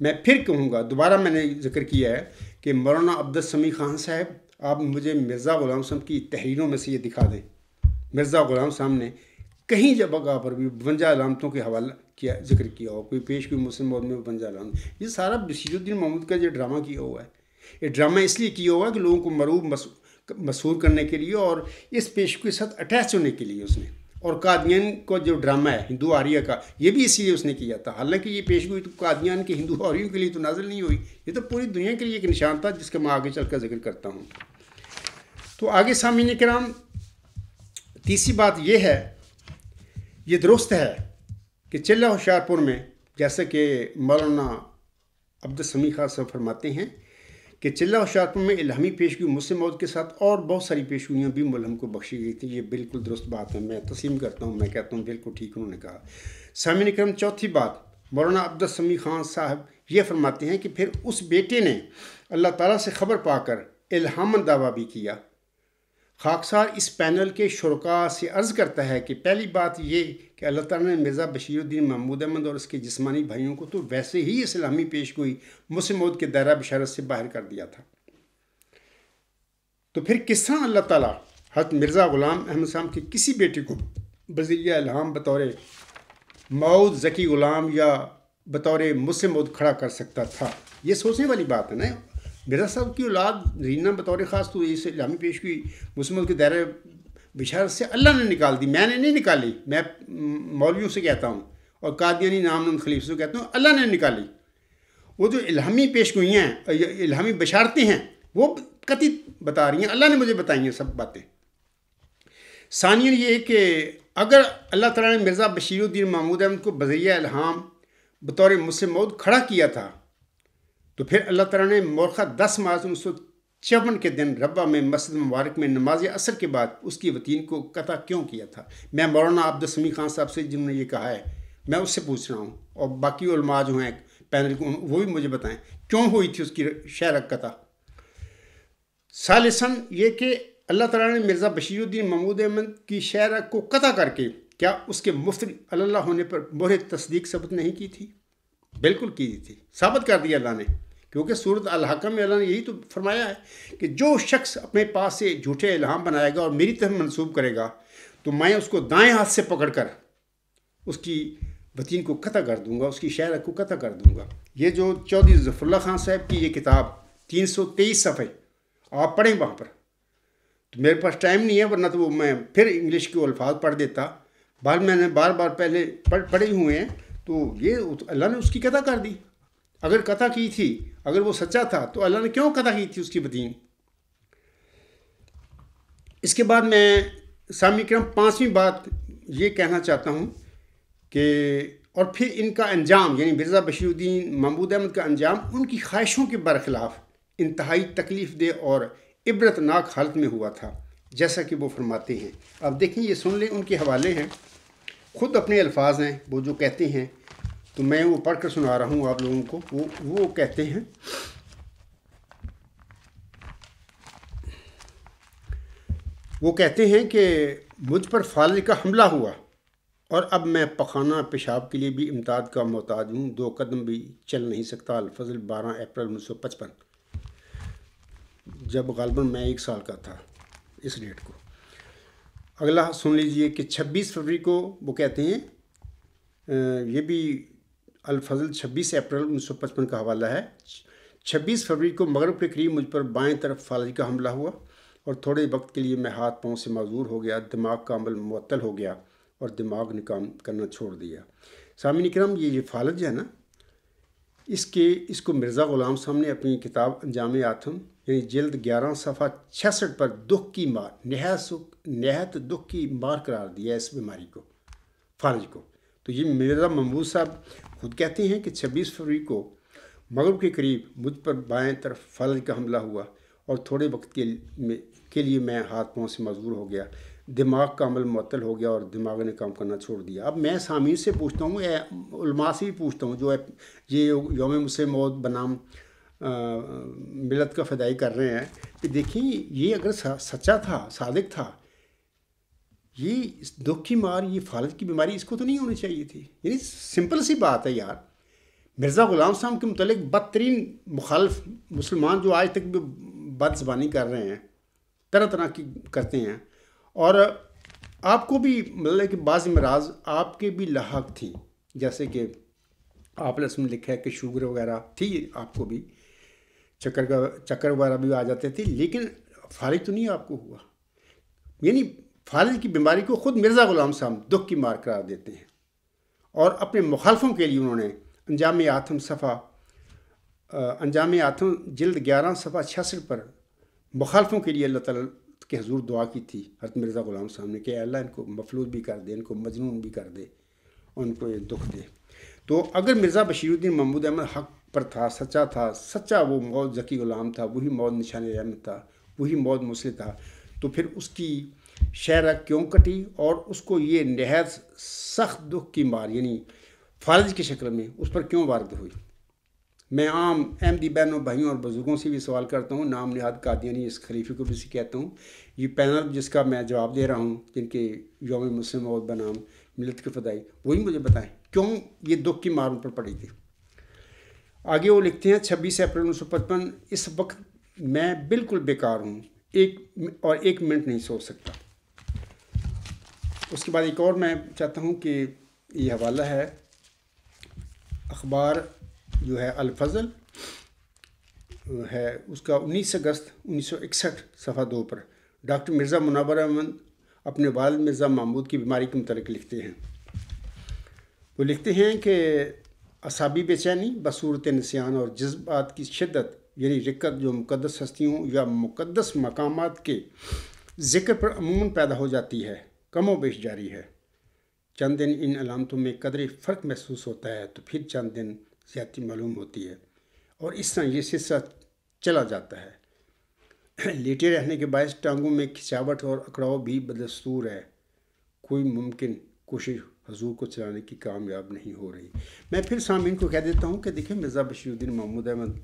میں پھر کہوں گا، دوبارہ میں نے ذکر کیا ہے کہ مولانا عبدالسمیع خان صاحب آپ مجھے مرزا غلام صاحب کی تحریروں میں سے یہ دکھا دیں. مرزا غلام صاحب نے کہیں جگہ پر بھی 52 علامتوں کے حوالہ کیا ذکر کیا ہو، کوئی پیش کوئی مسلم موعود میں 52 علامت. یہ سارا بشیر الدین محمود کا جو ڈرامہ کیا ہوا ہے، یہ ڈرامہ اس لیے کیا ہوا ہے کہ لوگوں کو مروب مسحور کرنے کے لیے اور اس پیشگی کے ساتھ اٹیچ ہونے کے لیے اس نے. اور قادیان کو جو ڈرامہ ہے ہندو آریہ کا، یہ بھی اسی لیے اس نے کیا تھا. حالانکہ یہ پیشگوئی تو قادیان کے ہندو آریوں کے لیے تو نازل نہیں ہوئی، یہ تو پوری دنیا کے لیے ایک نشان تھا جس کا میں آگے چل کر ذکر کرتا ہوں. تو آگے سامعین کرام، تیسری بات یہ ہے، یہ درست ہے کہ چلہ ہوشیار پور میں جیسا کہ مولانا عبدالسمیع خان صاحب فرماتے ہیں کہ چلہ ہوشیار پور میں الہامی پیشگی مسلم موعود کے ساتھ اور بہت ساری پیشگوئیاں بھی ملہم کو بخشی گئی تھیں. یہ بالکل درست بات ہے، میں تسلیم کرتا ہوں، میں کہتا ہوں بالکل ٹھیک انہوں نے کہا. سامعین کرام، چوتھی بات، مولانا عبدالسمیع خان صاحب یہ فرماتے ہیں کہ پھر اس بیٹے نے اللہ تعالیٰ سے خبر پا کر الہاماً دعویٰ بھی کیا. خاکسار اس پینل کے شرکاء سے عرض کرتا ہے کہ پہلی بات یہ کہ اللہ تعالیٰ نے مرزا بشیر الدین محمود احمد اور اس کے جسمانی بھائیوں کو تو ویسے ہی اسلامی پیشگوئی مسلم موعود کے دائرہ بشارت سے باہر کر دیا تھا. تو پھر کس طرح اللہ تعالیٰ حضرت مرزا غلام احمد صاحب کے کسی بیٹے کو بذریعہ الہام بطور موعود ذکی غلام یا بطور مسلم موعود کھڑا کر سکتا تھا؟ یہ سوچنے والی بات ہے نا. مرزا صاحب کی اولاد رینا بطور خاص تو اس الہامی پیشگوئی مسلم موعود کے دائرہ بشارت سے اللہ نے نکال دی، میں نے نہیں نکالی. میں مولویوں سے کہتا ہوں اور قادیانی نام خلیفہ سے کہتا ہوں اللہ نے نکالی. وہ جو الہامی پیشگوئیاں ہیں، الہامی بشارتیں ہیں، وہ قطعی بتا رہی ہیں، اللہ نے مجھے بتائی ہیں سب باتیں. ثانیاً یہ کہ اگر اللہ تعالیٰ نے مرزا بشیر الدین محمود احمد کو بذریعہ الہام بطور مسلم موعود کھڑا کیا تھا تو پھر اللہ تعالیٰ نے مورخہ 10 مارچ 1954 کے دن ربہ میں مسجد مبارک میں نماز عصر کے بعد اس کی وطین کو قطع کیوں کیا تھا؟ میں مولانا عبدالسمیع خان صاحب سے جنہوں نے یہ کہا ہے میں اس سے پوچھ رہا ہوں، اور باقی علماء جو ہیں پینل کو وہ بھی مجھے بتائیں کیوں ہوئی تھی اس کی شہر قطع. ثالثاً یہ کہ اللہ تعالیٰ نے مرزا بشیر الدین محمود احمد کی شہر کو قطع کر کے کیا اس کے مفتری اللہ ہونے پر مہر تصدیق ثبت نہیں کی تھی؟ بالکل کی تھی، ثابت کر دیا اللہ نے، کیونکہ سورۃ الحاقہ میں اللہ نے یہی تو فرمایا ہے کہ جو شخص اپنے پاس سے جھوٹے الہام بنائے گا اور میری طرف منسوب کرے گا تو میں اس کو دائیں ہاتھ سے پکڑ کر اس کی وطین کو قطع کر دوں گا، اس کی شہر کو قطع کر دوں گا. یہ جو چودھری ظفر اللہ خان صاحب کی یہ کتاب 323 صفحے آپ پڑھیں وہاں پر. تو میرے پاس ٹائم نہیں ہے ورنہ تو وہ میں پھر انگلش کے الفاظ پڑھ دیتا، بعد میں نے بار پہلے پڑھے ہوئے ہیں. تو یہ اللہ نے اس کی قطع کر دی. اگر قطع کی تھی، اگر وہ سچا تھا تو اللہ نے کیوں قطع کی تھی اس کی وطین؟ اس کے بعد میں سامعین کرام 5ویں بات یہ کہنا چاہتا ہوں کہ اور پھر ان کا انجام یعنی مرزا بشیر الدین محمود احمد کا انجام ان کی خواہشوں کے برخلاف انتہائی تکلیف دہ اور عبرت ناک حالت میں ہوا تھا، جیسا کہ وہ فرماتے ہیں. اب دیکھیں، یہ سن لیں، ان کے حوالے ہیں، خود اپنے الفاظ ہیں وہ جو کہتے ہیں، تو میں وہ پڑھ کر سنا رہا ہوں آپ لوگوں کو. وہ کہتے ہیں وہ کہتے ہیں کہ مجھ پر فالج کا حملہ ہوا اور اب میں پخانہ پیشاب کے لیے بھی امداد کا محتاج ہوں، 2 قدم بھی چل نہیں سکتا۔ الفضل 12 اپریل 1955، جب غالباً میں 1 سال کا تھا اس ڈیٹ کو۔ اگلا سن لیجئے کہ 26 فروری کو وہ کہتے ہیں، یہ بھی الفضل 26 اپریل 1955 کا حوالہ ہے، 26 فروری کو مغرب کے قریب مجھ پر بائیں طرف فالج کا حملہ ہوا اور تھوڑے وقت کے لیے میں ہاتھ پاؤں سے معذور ہو گیا، دماغ کا عمل معطل ہو گیا اور دماغ نے کام کرنا چھوڑ دیا۔ سامعین کرام، یہ فالج ہے نا، اس کو مرزا غلام صاحب نے اپنی کتاب انجام آتم یعنی جلد 11 صفحہ 66 پر دکھ کی مار، نہایت دکھ کی مار قرار دیا اس بیماری کو، فالج کو۔ تو یہ مرزا محمود صاحب خود کہتے ہیں کہ 26 فروری کو مغرب کے قریب مجھ پر بائیں طرف فالج کا حملہ ہوا اور تھوڑے وقت کے لیے میں ہاتھ پاؤں سے معذور ہو گیا، دماغ کا عمل معطل ہو گیا اور دماغ نے کام کرنا چھوڑ دیا۔ اب میں سامعین سے پوچھتا ہوں، علماء سے بھی پوچھتا ہوں جو یہ یوم مسلم موعود بنام ملت کا فدائی کر رہے ہیں، کہ دیکھیں یہ اگر سچا تھا، صادق تھا، یہ دکھ کی مار، یہ فالج کی بیماری اس کو تو نہیں ہونی چاہیے تھی۔ یعنی سمپل سی بات ہے یار، مرزا غلام صاحب کے متعلق بدترین مخالف مسلمان جو آج تک بھی بد زبانی کر رہے ہیں، طرح طرح کی کرتے ہیں، اور آپ کو بھی مطلب کہ بعض امراض آپ کے بھی لاحق تھیں، جیسے کہ آپ نے اس میں لکھا ہے کہ شوگر وغیرہ تھی، آپ کو بھی چکر وغیرہ بھی آ جاتے تھے، لیکن فالج تو نہیں آپ کو ہوا۔ یعنی فالج کی بیماری کو خود مرزا غلام صاحب دکھ کی مار قرار دیتے ہیں، اور اپنے مخالفوں کے لیے انہوں نے انجام آتم جلد 11 صفحہ 66 پر مخالفوں کے لیے اللہ تعالیٰ کے حضور دعا کی تھی حضرت مرزا غلام صاحب نے کہ اللہ ان کو مفلوج بھی کر دے، ان کو مجنون بھی کر دے، ان کو یہ دکھ دے۔ تو اگر مرزا بشیر الدین محمود احمد حق پر تھا، سچا وہ موعود ذکی غلام تھا، وہی موعود نشان رحمت تھا، وہی موعود مسلح تھا، تو پھر اس کی شہرہ کیوں کٹی اور اس کو یہ نہایت سخت دکھ کی مار یعنی فالج کی شکل میں اس پر کیوں وارد ہوئی؟ میں عام احمدی بہنوں، بھائیوں اور بزرگوں سے بھی سوال کرتا ہوں، نام نہاد قادیانی اس خلیفے کو بھی سے کہتا ہوں، یہ پینل جس کا میں جواب دے رہا ہوں، جن کے یوم مسلم موعود بنام ملت کی فدائی، وہی مجھے بتائیں کیوں یہ دکھ کی مار ان پر پڑی تھی۔ آگے وہ لکھتے ہیں 26 اپریل 1955، اس وقت میں بالکل بیکار ہوں، ایک منٹ نہیں سوچ سکتا۔ اس کے بعد ایک اور میں چاہتا ہوں کہ یہ حوالہ ہے اخبار جو ہے الفضل ہے، اس کا 19 اگست 1961 صفحہ 2 پر ڈاکٹر مرزا منور احمد اپنے والد مرزا محمود کی بیماری کے متعلق لکھتے ہیں۔ وہ لکھتے ہیں کہ اعصابی بے چینی بصورت نسیان اور جذبات کی شدت یعنی رکت جو مقدس ہستیوں یا مقدس مقامات کے ذکر پر عموماً پیدا ہو جاتی ہے، کم و بیش جاری ہے۔ چند دن ان علامتوں میں قدرے فرق محسوس ہوتا ہے تو پھر چند دن زیادتی معلوم ہوتی ہے، اور اس طرح یہ سلسلہ چلا جاتا ہے۔ لیٹے رہنے کے باعث ٹانگوں میں کھچاوٹ اور اکڑاؤ بھی بدستور ہے، کوئی ممکن کوشش حضور کو چلانے کی کامیاب نہیں ہو رہی۔ میں پھر سامعین کو کہہ دیتا ہوں کہ دیکھیں مرزا بشیر الدین محمود احمد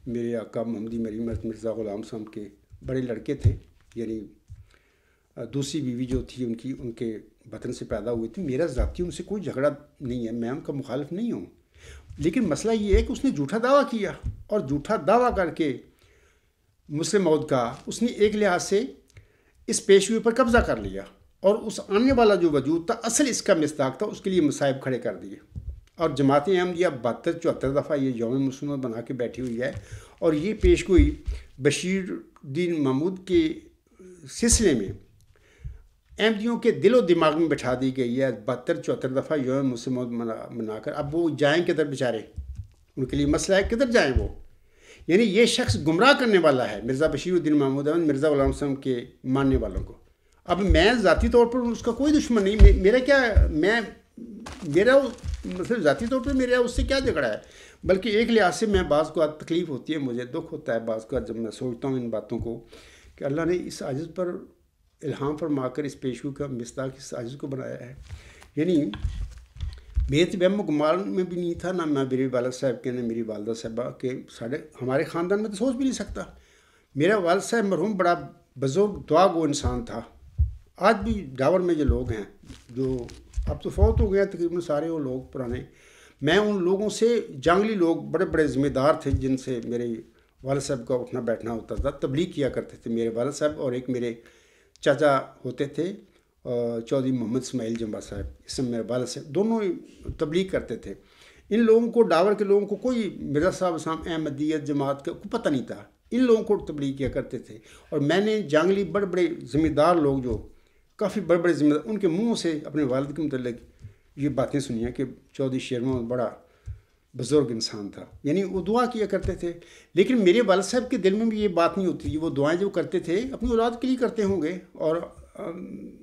میرے آقا محمدی مریم مرزا غلام صاحب کے بڑے لڑکے تھے، یعنی دوسری بیوی جو تھی ان کے وطن سے پیدا ہوئی تھی۔ میرا ذاتی ان سے کوئی جھگڑا نہیں ہے، میں ان کا مخالف نہیں ہوں، لیکن مسئلہ یہ ہے کہ اس نے جھوٹا دعویٰ کیا، اور جھوٹا دعویٰ کر کے مسلم موعود کا اس نے ایک لحاظ سے اس پیشوی پر قبضہ کر لیا، اور اس آنے والا جو وجود تھا اصل اس کا مصداق تھا، اس کے لیے مصائب کھڑے کر دیے۔ اور جماعت احمدیہ 72-74 دفعہ یہ یوم مسلم بنا کے بیٹھی ہوئی ہے، اور یہ پیشگوئی بشیر الدین محمود کے سلسلے میں احمدیوں کے دل و دماغ میں بٹھا دی گئی ہے 72-74 دفعہ یوم مسلم منا کر۔ اب وہ جائیں کدھر بیچارے، ان کے لیے مسئلہ ہے کدھر جائیں وہ۔ یعنی یہ شخص گمراہ کرنے والا ہے مرزا بشیر الدین محمود احمد مرزا غلام صاحب کے ماننے والوں کو۔ اب میں ذاتی طور پر اس کا کوئی دشمن نہیں، میرا مطلب ذاتی طور پر میرا اس سے کیا جھگڑا ہے، بلکہ ایک لحاظ سے میں بعض کو تکلیف ہوتی ہے، مجھے دکھ ہوتا ہے بعض کا جب میں سوچتا ہوں ان باتوں کو کہ اللہ نے اس عاجز پر الہام فرما کر اس پیشگو کا مصداق اس عاجز کو بنایا ہے۔ یعنی میرے تو وہم و گمان میں بھی نہیں تھا، نہ میرے والد صاحب کے، نہ میری والدہ صاحبہ کہ ہمارے خاندان میں تو سوچ بھی نہیں سکتا۔ میرا والد صاحب مرحوم بڑا بزرگ دعا گو انسان تھا، آج بھی ڈاور میں جو لوگ ہیں جو اب تو فوت ہو گیا تقریباً سارے وہ لوگ پرانے، میں ان لوگوں سے جنگلی لوگ بڑے بڑے ذمہ دار تھے جن سے میرے والد صاحب کا اٹھنا بیٹھنا ہوتا تھا، تبلیغ کیا کرتے تھے میرے والد صاحب، اور ایک میرے چاچا ہوتے تھے چودھری محمد اسماعیل جمبا صاحب، اس میں میرے والد صاحب دونوں ہی تبلیغ کرتے تھے۔ ان لوگوں کو ڈاور کے لوگوں کو کوئی مرزا صاحب اسلام احمدیت جماعت کا کوئی پتہ نہیں تھا، ان لوگوں کو تبلیغ کیا کرتے تھے، اور میں نے جنگلی بڑے بڑے ذمہ دار لوگ جو کافی بڑے بڑے ذمہ دار ان کے منہوں سے اپنے والد کے متعلق یہ باتیں سنی ہیں کہ چودھری شیر محمد بڑا بزرگ انسان تھا، یعنی وہ دعا کیا کرتے تھے۔ لیکن میرے والد صاحب کے دل میں بھی یہ بات نہیں ہوتی تھی، وہ دعائیں جو کرتے تھے اپنی اولاد کے لیے کرتے ہوں گے اور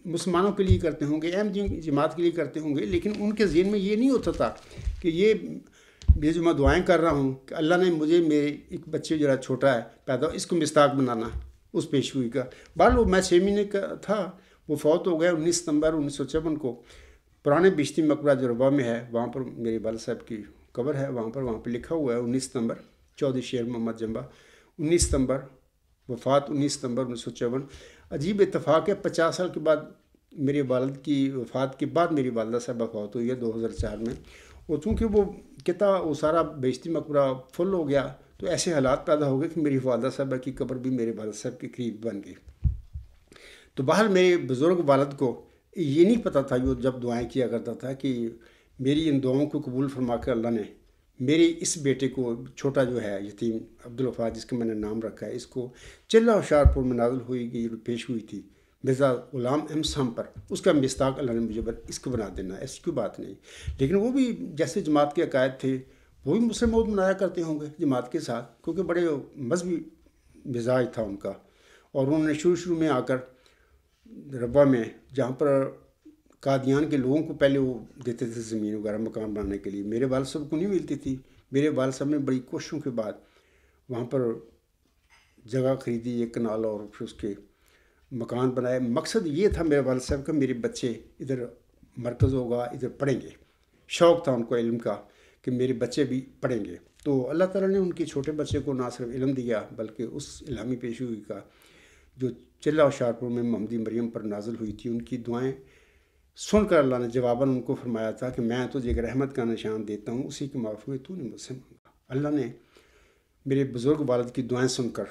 مسلمانوں کے لیے کرتے ہوں گے، اہم جماعت کے لیے کرتے ہوں گے، لیکن ان کے ذہن میں یہ نہیں ہوتا تھا کہ یہ جو میں دعائیں کر رہا ہوں کہ اللہ نے مجھے میرے ایک بچے جو چھوٹا ہے پیدا اس کو مستاق بنانا اس پیشگوئی کا۔ بہرحال وہ میں 6 مہینے کا تھا، وہ فوت ہو گیا 19 ستمبر 1954 کو۔ پرانے بیشتی مقبرہ جو ربا میں ہے وہاں پر میرے والد صاحب کی قبر ہے، وہاں پہ لکھا ہوا ہے 19 ستمبر چودھری شیر محمد جمبا، 19 ستمبر وفات 19 ستمبر 1954۔ عجیب اتفاق ہے 50 سال کے بعد میرے والد کی وفات کے بعد میری والدہ صاحبہ فوت ہوئی ہے 2004 میں، اور چونکہ وہ سارا بیشتی مقبرہ فل ہو گیا تو ایسے حالات پیدا ہو گئے کہ میری والدہ صاحبہ کی قبر بھی میرے والد صاحب کے قریب بن گئی۔ تو بہرحال میرے بزرگ والد کو یہ نہیں پتہ تھا، وہ جب دعائیں کیا کرتا تھا کہ میری ان دعاؤں کو قبول فرما کر اللہ نے میرے اس بیٹے کو چھوٹا جو ہے یتیم عبدالوفا جس کا میں نے نام رکھا ہے، اس کو چلہ ہوشیارپور میں نازل ہوئی گئی پیش ہوئی تھی مرزا غلام احمد صاحب پر، اس کا مستاق اللہ نے مجھے اس کو بنا دینا، ایسی کوئی بات نہیں۔ لیکن وہ بھی جیسے جماعت کے عقائد تھے وہ بھی مسلم موت منایا کرتے ہوں گے جماعت کے ساتھ، کیونکہ بڑے مذہبی مزاج تھا ان کا، اور انہوں نے شروع میں آ کر ربا میں جہاں پر قادیان کے لوگوں کو پہلے وہ دیتے تھے زمین وغیرہ مکان بنانے کے لیے، میرے والد صاحب کو نہیں ملتی تھی، میرے والد صاحب نے بڑی کوششوں کے بعد وہاں پر جگہ خریدی ایک کنال اور پھر اس کے مکان بنائے۔ مقصد یہ تھا میرے والد صاحب کا میرے بچے ادھر مرکز ہوگا، ادھر پڑھیں گے، شوق تھا ان کو علم کا کہ میرے بچے بھی پڑھیں گے۔ تو اللہ تعالیٰ نے ان کے چھوٹے بچے کو نہ صرف علم دیا بلکہ اس الہامی پیشگوئی کا جو چلہ ہوشیارپور میں محمدی مریم پر نازل ہوئی تھی، ان کی دعائیں سن کر اللہ نے جواباً ان کو فرمایا تھا کہ میں تجھے ایک رحمت کا نشان دیتا ہوں، اسی کے معاف ہوئے تو نے مجھ سے مانگا۔ اللہ نے میرے بزرگ والد کی دعائیں سن کر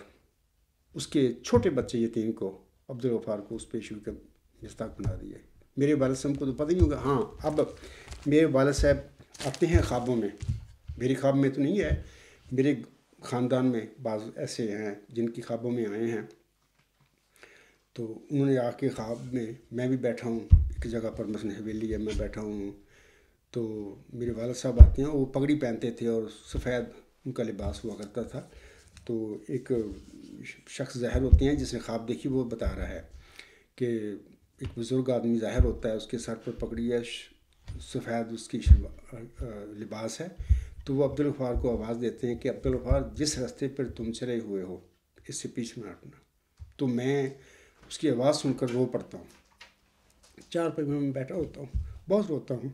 اس کے چھوٹے بچے یتیم کو عبدالغفار کو اس پیشگوئی کا مستاق بنا دیا۔ میرے والد صاحب کو تو پتہ نہیں ہوگا، ہاں اب میرے والد صاحب آتے ہیں خوابوں میں، میری خواب میں تو نہیں ہے، میرے خاندان میں بعض ایسے ہیں جن کی خوابوں میں آئے ہیں، تو انہوں نے آ کے خواب میں بھی بیٹھا ہوں ایک جگہ پر، مثلا حویلی ہے، میں بیٹھا ہوں تو میرے والد صاحب آتے ہیں، وہ پگڑی پہنتے تھے اور سفید ان کا لباس ہوا کرتا تھا۔ تو ایک شخص ظاہر ہوتے ہیں جس نے خواب دیکھی، وہ بتا رہا ہے کہ ایک بزرگ آدمی ظاہر ہوتا ہے، اس کے سر پر پگڑی ہے، سفید اس کی لباس ہے، تو وہ عبدالغفار کو آواز دیتے ہیں کہ عبدالغفار جس راستے پر تم چلے ہوئے ہو اس سے پیچھے نہ ہٹنا۔ تو میں اس کی آواز سن کر رو پڑتا ہوں، چار پہ میں بیٹھا ہوتا ہوں، بہت روتا ہوں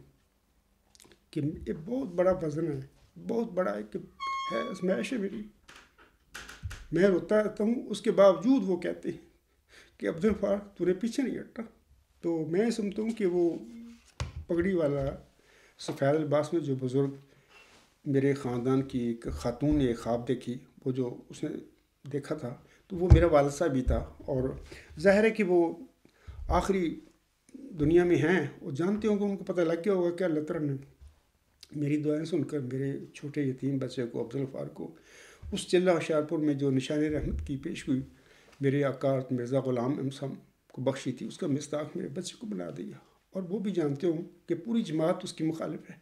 کہ یہ بہت بڑا وزن ہے، بہت بڑا ایک ہے ازمائش ہے میری، میں روتا رہتا ہوں، اس کے باوجود وہ کہتے ہیں کہ عبدالغفار تو نے پیچھے نہیں ہٹا۔ تو میں سمجھتا ہوں کہ وہ پگڑی والا سفید لباس میں جو بزرگ میرے خاندان کی ایک خاتون نے خواب دیکھی، وہ جو اس نے دیکھا تھا تو وہ میرا والد صاحب بھی تھا، اور ظاہر ہے کہ وہ آخری دنیا میں ہیں، وہ جانتے ہوں کہ ان کو پتہ لگ گیا ہوگا کہ اللہ تعالیٰ نے میری دعائیں سن کر میرے چھوٹے یتیم بچے کو عبدالغفار کو اس چلہ ہوشیارپور میں جو نشان رحمت کی پیش ہوئی میرے آقا مرزا غلام احمد صاحب کو بخشی تھی، اس کا مستاق میرے بچے کو بنا دیا، اور وہ بھی جانتے ہوں کہ پوری جماعت اس کی مخالف ہے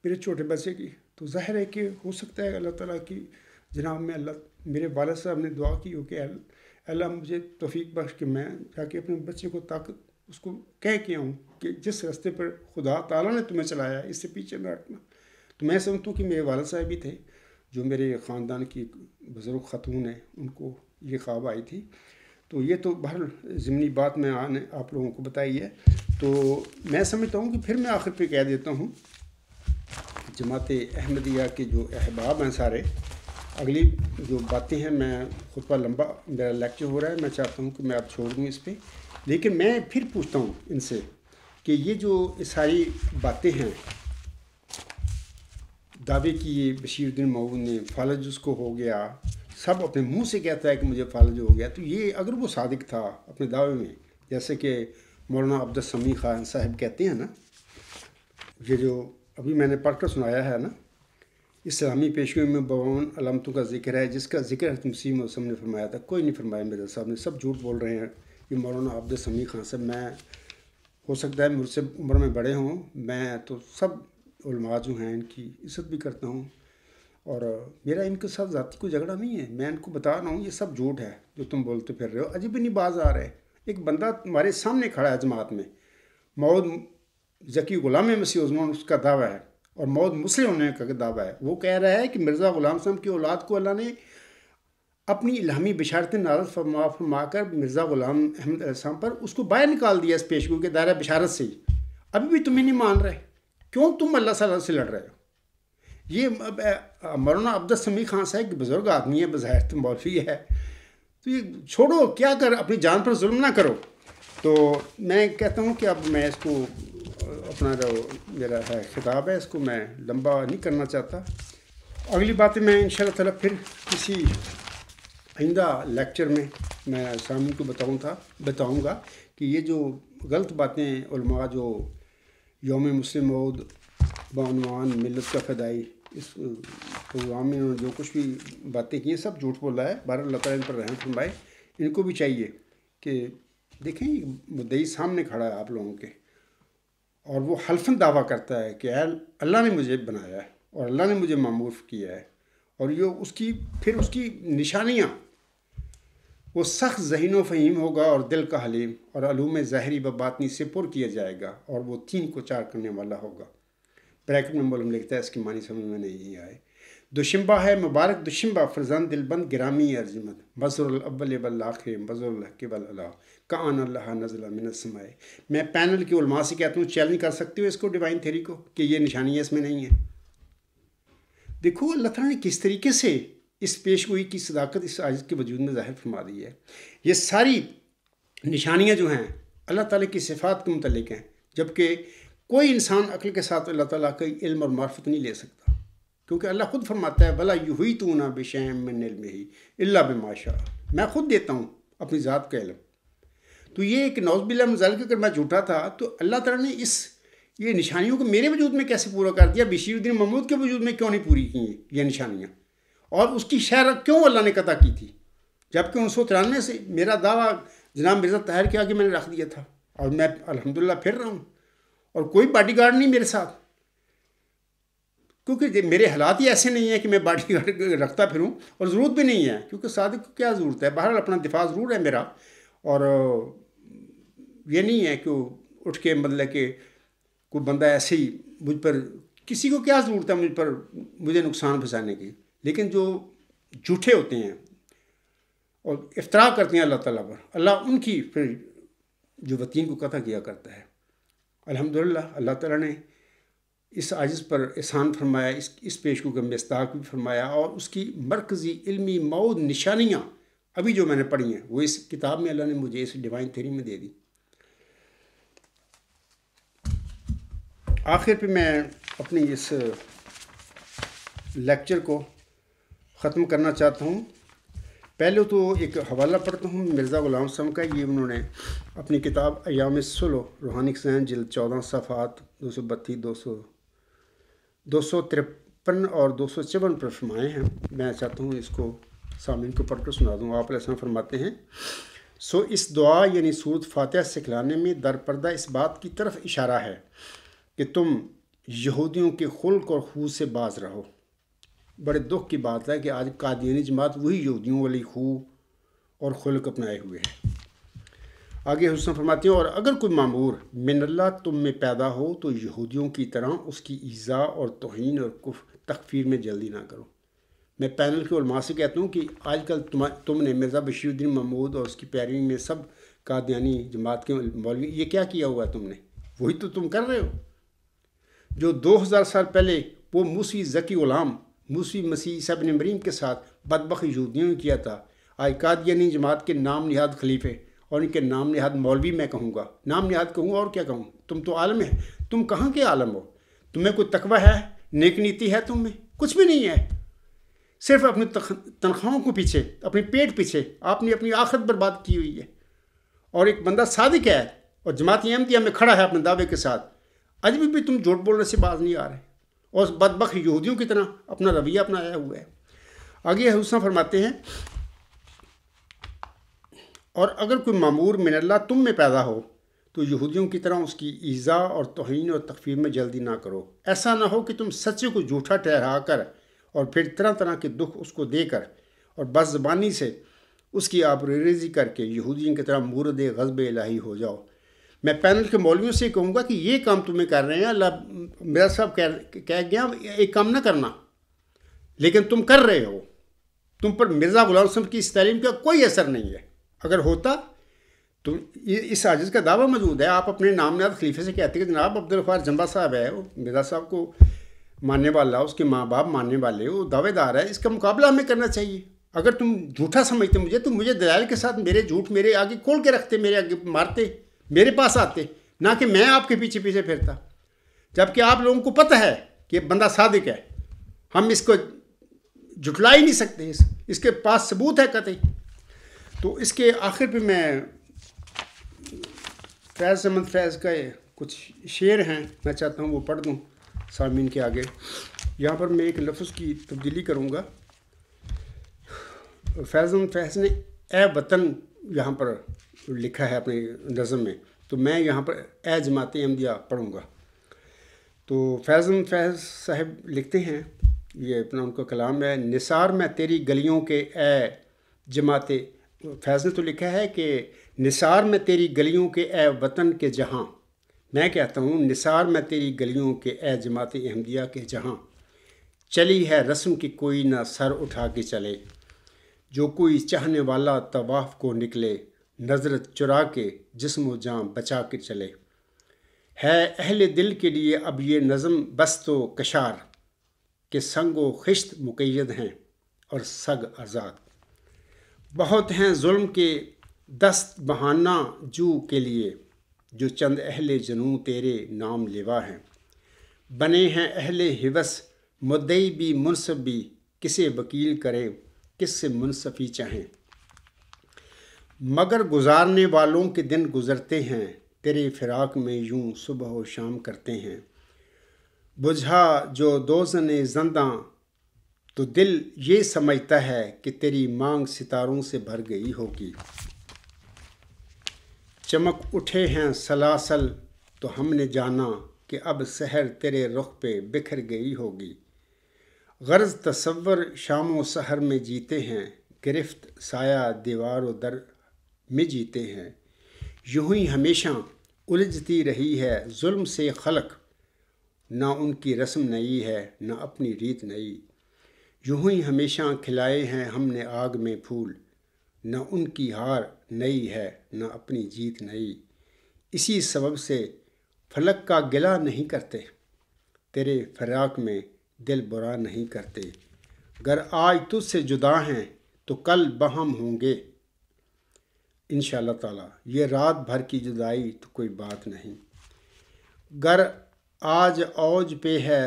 میرے چھوٹے بچے کی۔ تو ظاہر ہے کہ ہو سکتا ہے اللہ تعالیٰ کی جناب میں اللہ میرے والد صاحب نے دعا کی ہو کہ اللہ مجھے توفیق بخش کہ میں جا کے اپنے بچے کو طاقت اس کو کہہ کے آؤں کہ جس راستے پر خدا تعالیٰ نے تمہیں چلایا اس سے پیچھے نہ ہٹنا۔ تو میں سمجھتا ہوں کہ میرے والد صاحب بھی تھے جو میرے خاندان کی بزرگ خاتون ہیں، ان کو یہ خواب آئی تھی۔ تو یہ تو بہرحال ضمنی بات میں آپ لوگوں کو بتائی ہے۔ تو میں سمجھتا ہوں کہ پھر میں آخر پہ کہہ دیتا ہوں، جماعت احمدیہ کے جو احباب ہیں سارے، اگلی جو باتیں ہیں، میں خطبہ لمبا میرا لیکچر ہو رہا ہے، میں چاہتا ہوں کہ میں اب چھوڑ دوں اس پہ، لیکن میں پھر پوچھتا ہوں ان سے کہ یہ جو ساری باتیں ہیں دعوے کی، یہ بشیر الدین مود نے فالج اس کو ہو گیا، سب اپنے منہ سے کہتا ہے کہ مجھے فالج ہو گیا، تو یہ اگر وہ صادق تھا اپنے دعوے میں، جیسے کہ مولانا عبدالسمیع خان صاحب کہتے ہیں نا، یہ جو ابھی میں نے پڑھ کر سنایا ہے نا، اسلامی پیشگوئی میں 52 علامتوں کا ذکر ہے، جس کا ذکر حضرت مسیح موعود صلی اللہ علیہ وسلم نے فرمایا تھا، کوئی نہیں فرمایا مرزا صاحب نے، سب جھوٹ بول رہے ہیں۔ یہ مولانا عبدالسمیع خان صاحب، میں ہو سکتا ہے مجھ سے عمر میں بڑے ہوں، میں تو سب علماء جو ہیں ان کی عزت بھی کرتا ہوں، اور میرا ان کے ساتھ ذاتی کوئی جھگڑا نہیں ہے، میں ان کو بتا رہا ہوں یہ سب جھوٹ ہے جو تم بولتے پھر رہے ہو، عجیب ہی نہیں باز آ رہے۔ ایک بندہ تمہارے سامنے کھڑا ہے جماعت میں، مود ذکی غلام مسیح عظمان اس کا دعویٰ ہے، اور مود مسلم ہونے کا دعویٰ ہے، وہ کہہ رہا ہے کہ مرزا غلام صاحب کی اولاد کو اللہ نے اپنی الہامی بشارتیں نازل فرما کر مرزا غلام احمد علیہ السلام پر اس کو باہر نکال دیا اس پیشگو کے دائرہ بشارت سے ہی، ابھی بھی تمہیں نہیں مان رہے، کیوں تم اللہ صلی اللہ علیہ وسلم سے لڑ رہے ہو؟ یہ مولانا عبدالسمیع خان صاحب بزرگ آدمی ہے، بظاہر تو مولوی ہے، تو یہ چھوڑو، کیا کر اپنی جان پر ظلم نہ کرو۔ تو میں کہتا ہوں کہ اب میں اس کو اپنا جو میرا ہے خطاب ہے اس کو میں لمبا نہیں کرنا چاہتا، اگلی باتیں میں انشاءاللہ تعالیٰ پھر کسی آئندہ لیکچر میں سامنے کو بتاؤں گا کہ یہ جو غلط باتیں علماء جو یوم مسلم مود بعنوان ملت کا فدائی اس پروگرام میں جو کچھ بھی باتیں کی ہیں سب جھوٹ بولا ہے، بہرحال اللہ تعالیٰ ان پر رحم فرمائے۔ ان کو بھی چاہیے کہ دیکھیں یہ مدعی سامنے کھڑا ہے آپ لوگوں کے، اور وہ حلفاً دعویٰ کرتا ہے کہ اللہ نے مجھے بنایا ہے اور اللہ نے مجھے مامور کیا ہے، اور یہ اس کی نشانیاں، وہ سخت ذہین و فہیم ہوگا اور دل کا حلیم، اور علوم ظاہری و باطنی سے پر کیا جائے گا، اور وہ 3 کو 4 کرنے والا ہوگا۔ بریکٹ میں مولم لکھتا ہے، اس کی معنی سمجھ میں نہیں آئے۔ دوشنبہ ہے مبارک دوشنبہ، فرزند دلبند گرامی ارجمند، مظہر الاول والآخر مظہر الحق والعلا، کان اللہ نزل من السماء۔ میں پینل کے علماء سے کہتا ہوں چیلنج کر سکتے ہو اس کو، ڈیوائن تھیوری کو، کہ یہ نشانیاں اس میں نہیں ہیں۔ دیکھو اللہ تعالیٰ نے کس طریقے سے اس پیشگوئی کی صداقت اس عاجز کے وجود میں ظاہر فرما دی ہے۔ یہ ساری نشانیاں جو ہیں اللہ تعالیٰ کی صفات کے متعلق ہیں، جبکہ کوئی انسان عقل کے ساتھ اللہ تعالیٰ کا علم اور معرفت نہیں لے سکتا، کیونکہ اللہ خود فرماتا ہے وَلَا يُحِيطُونَ بِشَيْءٍ مِّن عِلْمِهِ إِلَّا بِمَا شَاءَ، میں خود دیتا ہوں اپنی ذات کا علم۔ تو یہ ایک نعوذ باللہ من ذالک، اگر میں جھوٹا تھا تو اللہ تعالیٰ نے یہ نشانیوں کو میرے وجود میں کیسے پورا کر دیا، بشیر الدین محمود کے وجود میں کیوں نہیں پوری کی یہ نشانیاں، اور اس کی شرح کیوں اللہ نے قطع کی تھی، جبکہ 1993 سے میرا دعویٰ جناب مرزا طاہر کے آگے میں نے رکھ دیا تھا، اور میں الحمدللہ پھر رہا ہوں، اور کوئی باڈی گارڈ نہیں میرے ساتھ، کیونکہ میرے حالات ہی ایسے نہیں ہیں کہ میں باڈی گارڈ رکھتا پھروں، اور ضرورت بھی نہیں ہے، کیونکہ صادق کو کیا ضرورت ہے، بہرحال اپنا دفاع ضرور ہے میرا، اور یہ نہیں ہے کہ اٹھ کے مطلب کہ کوئی بندہ ایسے ہی مجھ پر، کسی کو کیا ضرورت ہے مجھے نقصان پہنچانے کی، لیکن جو جھوٹے ہوتے ہیں اور افتراء کرتے ہیں اللہ تعالیٰ پر، اللہ ان کی پھر جو وطین کو قطع کیا کرتا ہے۔ الحمدللہ اللہ تعالیٰ نے اس عاجز پر احسان فرمایا، اس پیشگو کا مصداق بھی فرمایا، اور اس کی مرکزی علمی مود نشانیاں ابھی جو میں نے پڑھی ہیں وہ اس کتاب میں اللہ نے مجھے اس ڈیوائن تھیوری میں دے دی۔ آخر پہ میں اپنی اس لیکچر کو ختم کرنا چاہتا ہوں۔ پہلے تو ایک حوالہ پڑھتا ہوں مرزا غلام صاحب کا، یہ انہوں نے اپنی کتاب ایام الصلح روحانی خزائن جلد 14 صفحات 232 253 اور 254 پر فرمائے ہیں۔ میں چاہتا ہوں اس کو سامعین کو پڑھ کر سنا دوں۔ آپ علیہ السلام فرماتے ہیں، سو اس دعا یعنی سورۃ فاتحہ سکھلانے میں در پردہ اس بات کی طرف اشارہ ہے کہ تم یہودیوں کے خلق اور خو سے باز رہو۔ بڑے دکھ کی بات ہے کہ آج قادیانی جماعت وہی یہودیوں والی خو اور خلق اپنائے ہوئے ہے۔ آگے حسن فرماتے ہیں، اور اگر کوئی معمور من اللہ تم میں پیدا ہو تو یہودیوں کی طرح اس کی ایذا اور توہین اور تکفیر میں جلدی نہ کرو۔ میں پینل کے علماء سے کہتا ہوں کہ آج کل تم نے مرزا بشیر الدین محمود اور اس کی پیروی میں سب قادیانی جماعت کے مولوی، یہ کیا کیا ہوا ہے تم نے؟ وہی تو تم کر رہے ہو جو 2000 سال پہلے وہ موسوی ذکی غلام موسی مسیح عیسیٰ ابن مریم کے ساتھ بدبخت یہودیوں نے کیا تھا. آج قادیانی جماعت کے نام نہاد خلیفے اور ان کے نام نہاد مولوی میں کہوں گا, نام نہاد کہوں گا اور کیا کہوں. تم تو عالم ہے, تم کہاں کے عالم ہو؟ تمہیں کوئی تقوی ہے, نیک نیتی ہے تم میں؟ کچھ بھی نہیں ہے. صرف اپنی تنخواہوں کو پیچھے, اپنے پیٹ پیچھے آپ نے اپنی آخرت برباد کی ہوئی ہے. اور ایک بندہ صادق ہے اور جماعت احمدیہ میں کھڑا ہے اپنے دعوے کے ساتھ, آج بھی تم جھوٹ بولنے سے باز نہیں آ رہے اور بدبخت یہودیوں کی طرح اپنا رویہ اپنایا ہوا ہے. آگے حسن فرماتے ہیں, اور اگر کوئی مامور من اللہ تم میں پیدا ہو تو یہودیوں کی طرح اس کی ایذا اور توہین اور تکفیر میں جلدی نہ کرو. ایسا نہ ہو کہ تم سچے کو جھوٹا ٹھہرا کر اور پھر طرح طرح کے دکھ اس کو دے کر اور بد زبانی سے اس کی آبروریزی کر کے یہودیوں کی طرح مورد غضب الہی ہو جاؤ. میں پینل کے مولویوں سے کہوں گا کہ یہ کام تمہیں کر رہے ہیں, اللہ میرا صاحب کہہ گیا ایک کام نہ کرنا, لیکن تم کر رہے ہو. تم پر مرزا غلام حسن کی اس تعلیم کا کوئی اثر نہیں ہے. اگر ہوتا تو اس عاجز کا دعویٰ موجود ہے. آپ اپنے نام نہاد خلیفے سے کہتے ہیں کہ جناب عبدالغفار جنبا صاحب ہے, وہ مرزا صاحب کو ماننے والا, اس کے ماں باپ ماننے والے, وہ دعوے دار ہے, اس کا مقابلہ ہمیں کرنا چاہیے. اگر تم جھوٹا سمجھتے مجھے تو مجھے دلائل کے ساتھ میرے جھوٹ میرے آگے کھول کے رکھتے, میرے آگے مارتے, میرے پاس آتے, نہ کہ میں آپ کے پیچھے پیچھے پھرتا. جبکہ آپ لوگوں کو پتہ ہے کہ یہ بندہ صادق ہے, ہم اس کو جھٹلا ہی نہیں سکتے, اس کے پاس ثبوت ہے قطعی. تو اس کے آخر پہ میں فیض احمد فیض کا کچھ شعر ہیں, میں چاہتا ہوں وہ پڑھ دوں سامعین کے آگے. یہاں پر میں ایک لفظ کی تبدیلی کروں گا. فیض احمد فیض نے اے وطن یہاں پر لکھا ہے اپنے نظم میں, تو میں یہاں پر اے جماعت احمدیہ پڑھوں گا. تو فیض احمد فیض صاحب لکھتے ہیں, یہ اپنا ان کا کلام ہے, نثار میں تیری گلیوں کے اے جماعت. فیض نے تو لکھا ہے کہ نثار میں تیری گلیوں کے اے وطن کے جہاں. میں کہتا ہوں نثار میں تیری گلیوں کے اے جماعت احمدیہ کے جہاں. چلی ہے رسم کی کوئی نہ سر اٹھا کے چلے, جو کوئی چاہنے والا طواف کو نکلے, نظر چرا کے جسم و جاں بچا کے چلے. ہے اہل دل کے لیے اب یہ نظم بست و کشار, کہ سنگ و خشت مقید ہیں اور سگ آزاد. بہت ہیں ظلم کے دست بہانہ جو کے لیے, جو چند اہل جنوں تیرے نام لیوا ہیں. بنے ہیں اہل حوث مدعی بھی منصف بھی, کسے وکیل کرے کس سے منصفی چاہیں. مگر گزارنے والوں کے دن گزرتے ہیں, تیرے فراق میں یوں صبح و شام کرتے ہیں. بجھا جو دوزن زنداں تو دل یہ سمجھتا ہے کہ تیری مانگ ستاروں سے بھر گئی ہوگی. چمک اٹھے ہیں سلاسل تو ہم نے جانا کہ اب سحر تیرے رخ پہ بکھر گئی ہوگی. غرض تصور شام و سحر میں جیتے ہیں, گرفت سایہ دیوار و در میں جیتے ہیں. یوں ہی ہمیشہ الجھتی رہی ہے ظلم سے خلق, نہ ان کی رسم نئی ہے نہ اپنی ریت نئی. یوں ہی ہمیشہ کھلائے ہیں ہم نے آگ میں پھول, نہ ان کی ہار نئی ہے نہ اپنی جیت نئی. اسی سبب سے فلک کا گلہ نہیں کرتے, تیرے فراق میں دل برا نہیں کرتے. گر آج تجھ سے جدا ہیں تو کل بہم ہوں گے انشاءاللہ تعالی. یہ رات بھر کی جدائی تو کوئی بات نہیں. گر آج اوج پہ ہے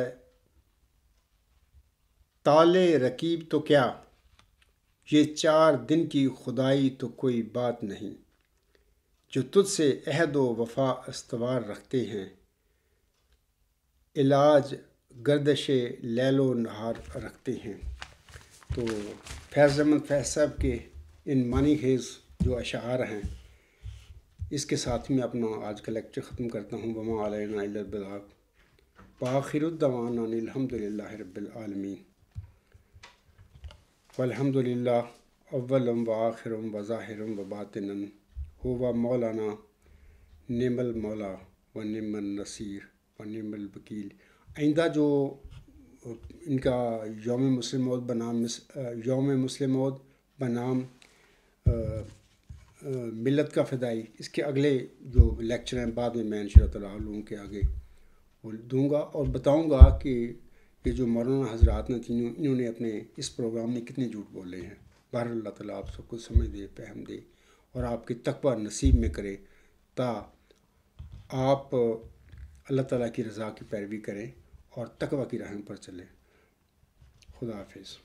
تالے رکیب تو کیا, یہ 4 دن کی خدائی تو کوئی بات نہیں. جو تجھ سے عہد و وفا استوار رکھتے ہیں, علاج گردش لیل و نہار رکھتے ہیں. تو فیض احمد فیض صاحب کے ان معنی خیز جو اشعار ہیں, اس کے ساتھ میں اپنا آج کا لیکچر ختم کرتا ہوں. وما علینا الا البلاغ وآخر الدعوانا ان الحمد للہ رب العالمین. والحمد للہ اولا وآخرا وظاہرا وباطنا ہوا مولانا نعم المولا و نعم النصیر و نعم الوکیل. آئندہ جو ان کا یوم مسلم موعود بنام ملت کا فدائی, اس کے اگلے جو لیکچر ہیں بعد میں انشاءاللہ تعالیٰ لوگوں کے آگے وہ دوں گا اور بتاؤں گا کہ یہ جو مولانا حضرات نے انہوں نے اپنے اس پروگرام میں کتنے جھوٹ بولے ہیں. بہر اللہ تعالیٰ آپ سب کو سمجھ دے، فہم دے اور آپ کی تقویٰ نصیب میں کرے تا آپ اللہ تعالیٰ کی رضا کی پیروی کریں اور تقویٰ کی راہ پر چلیں. خدا حافظ.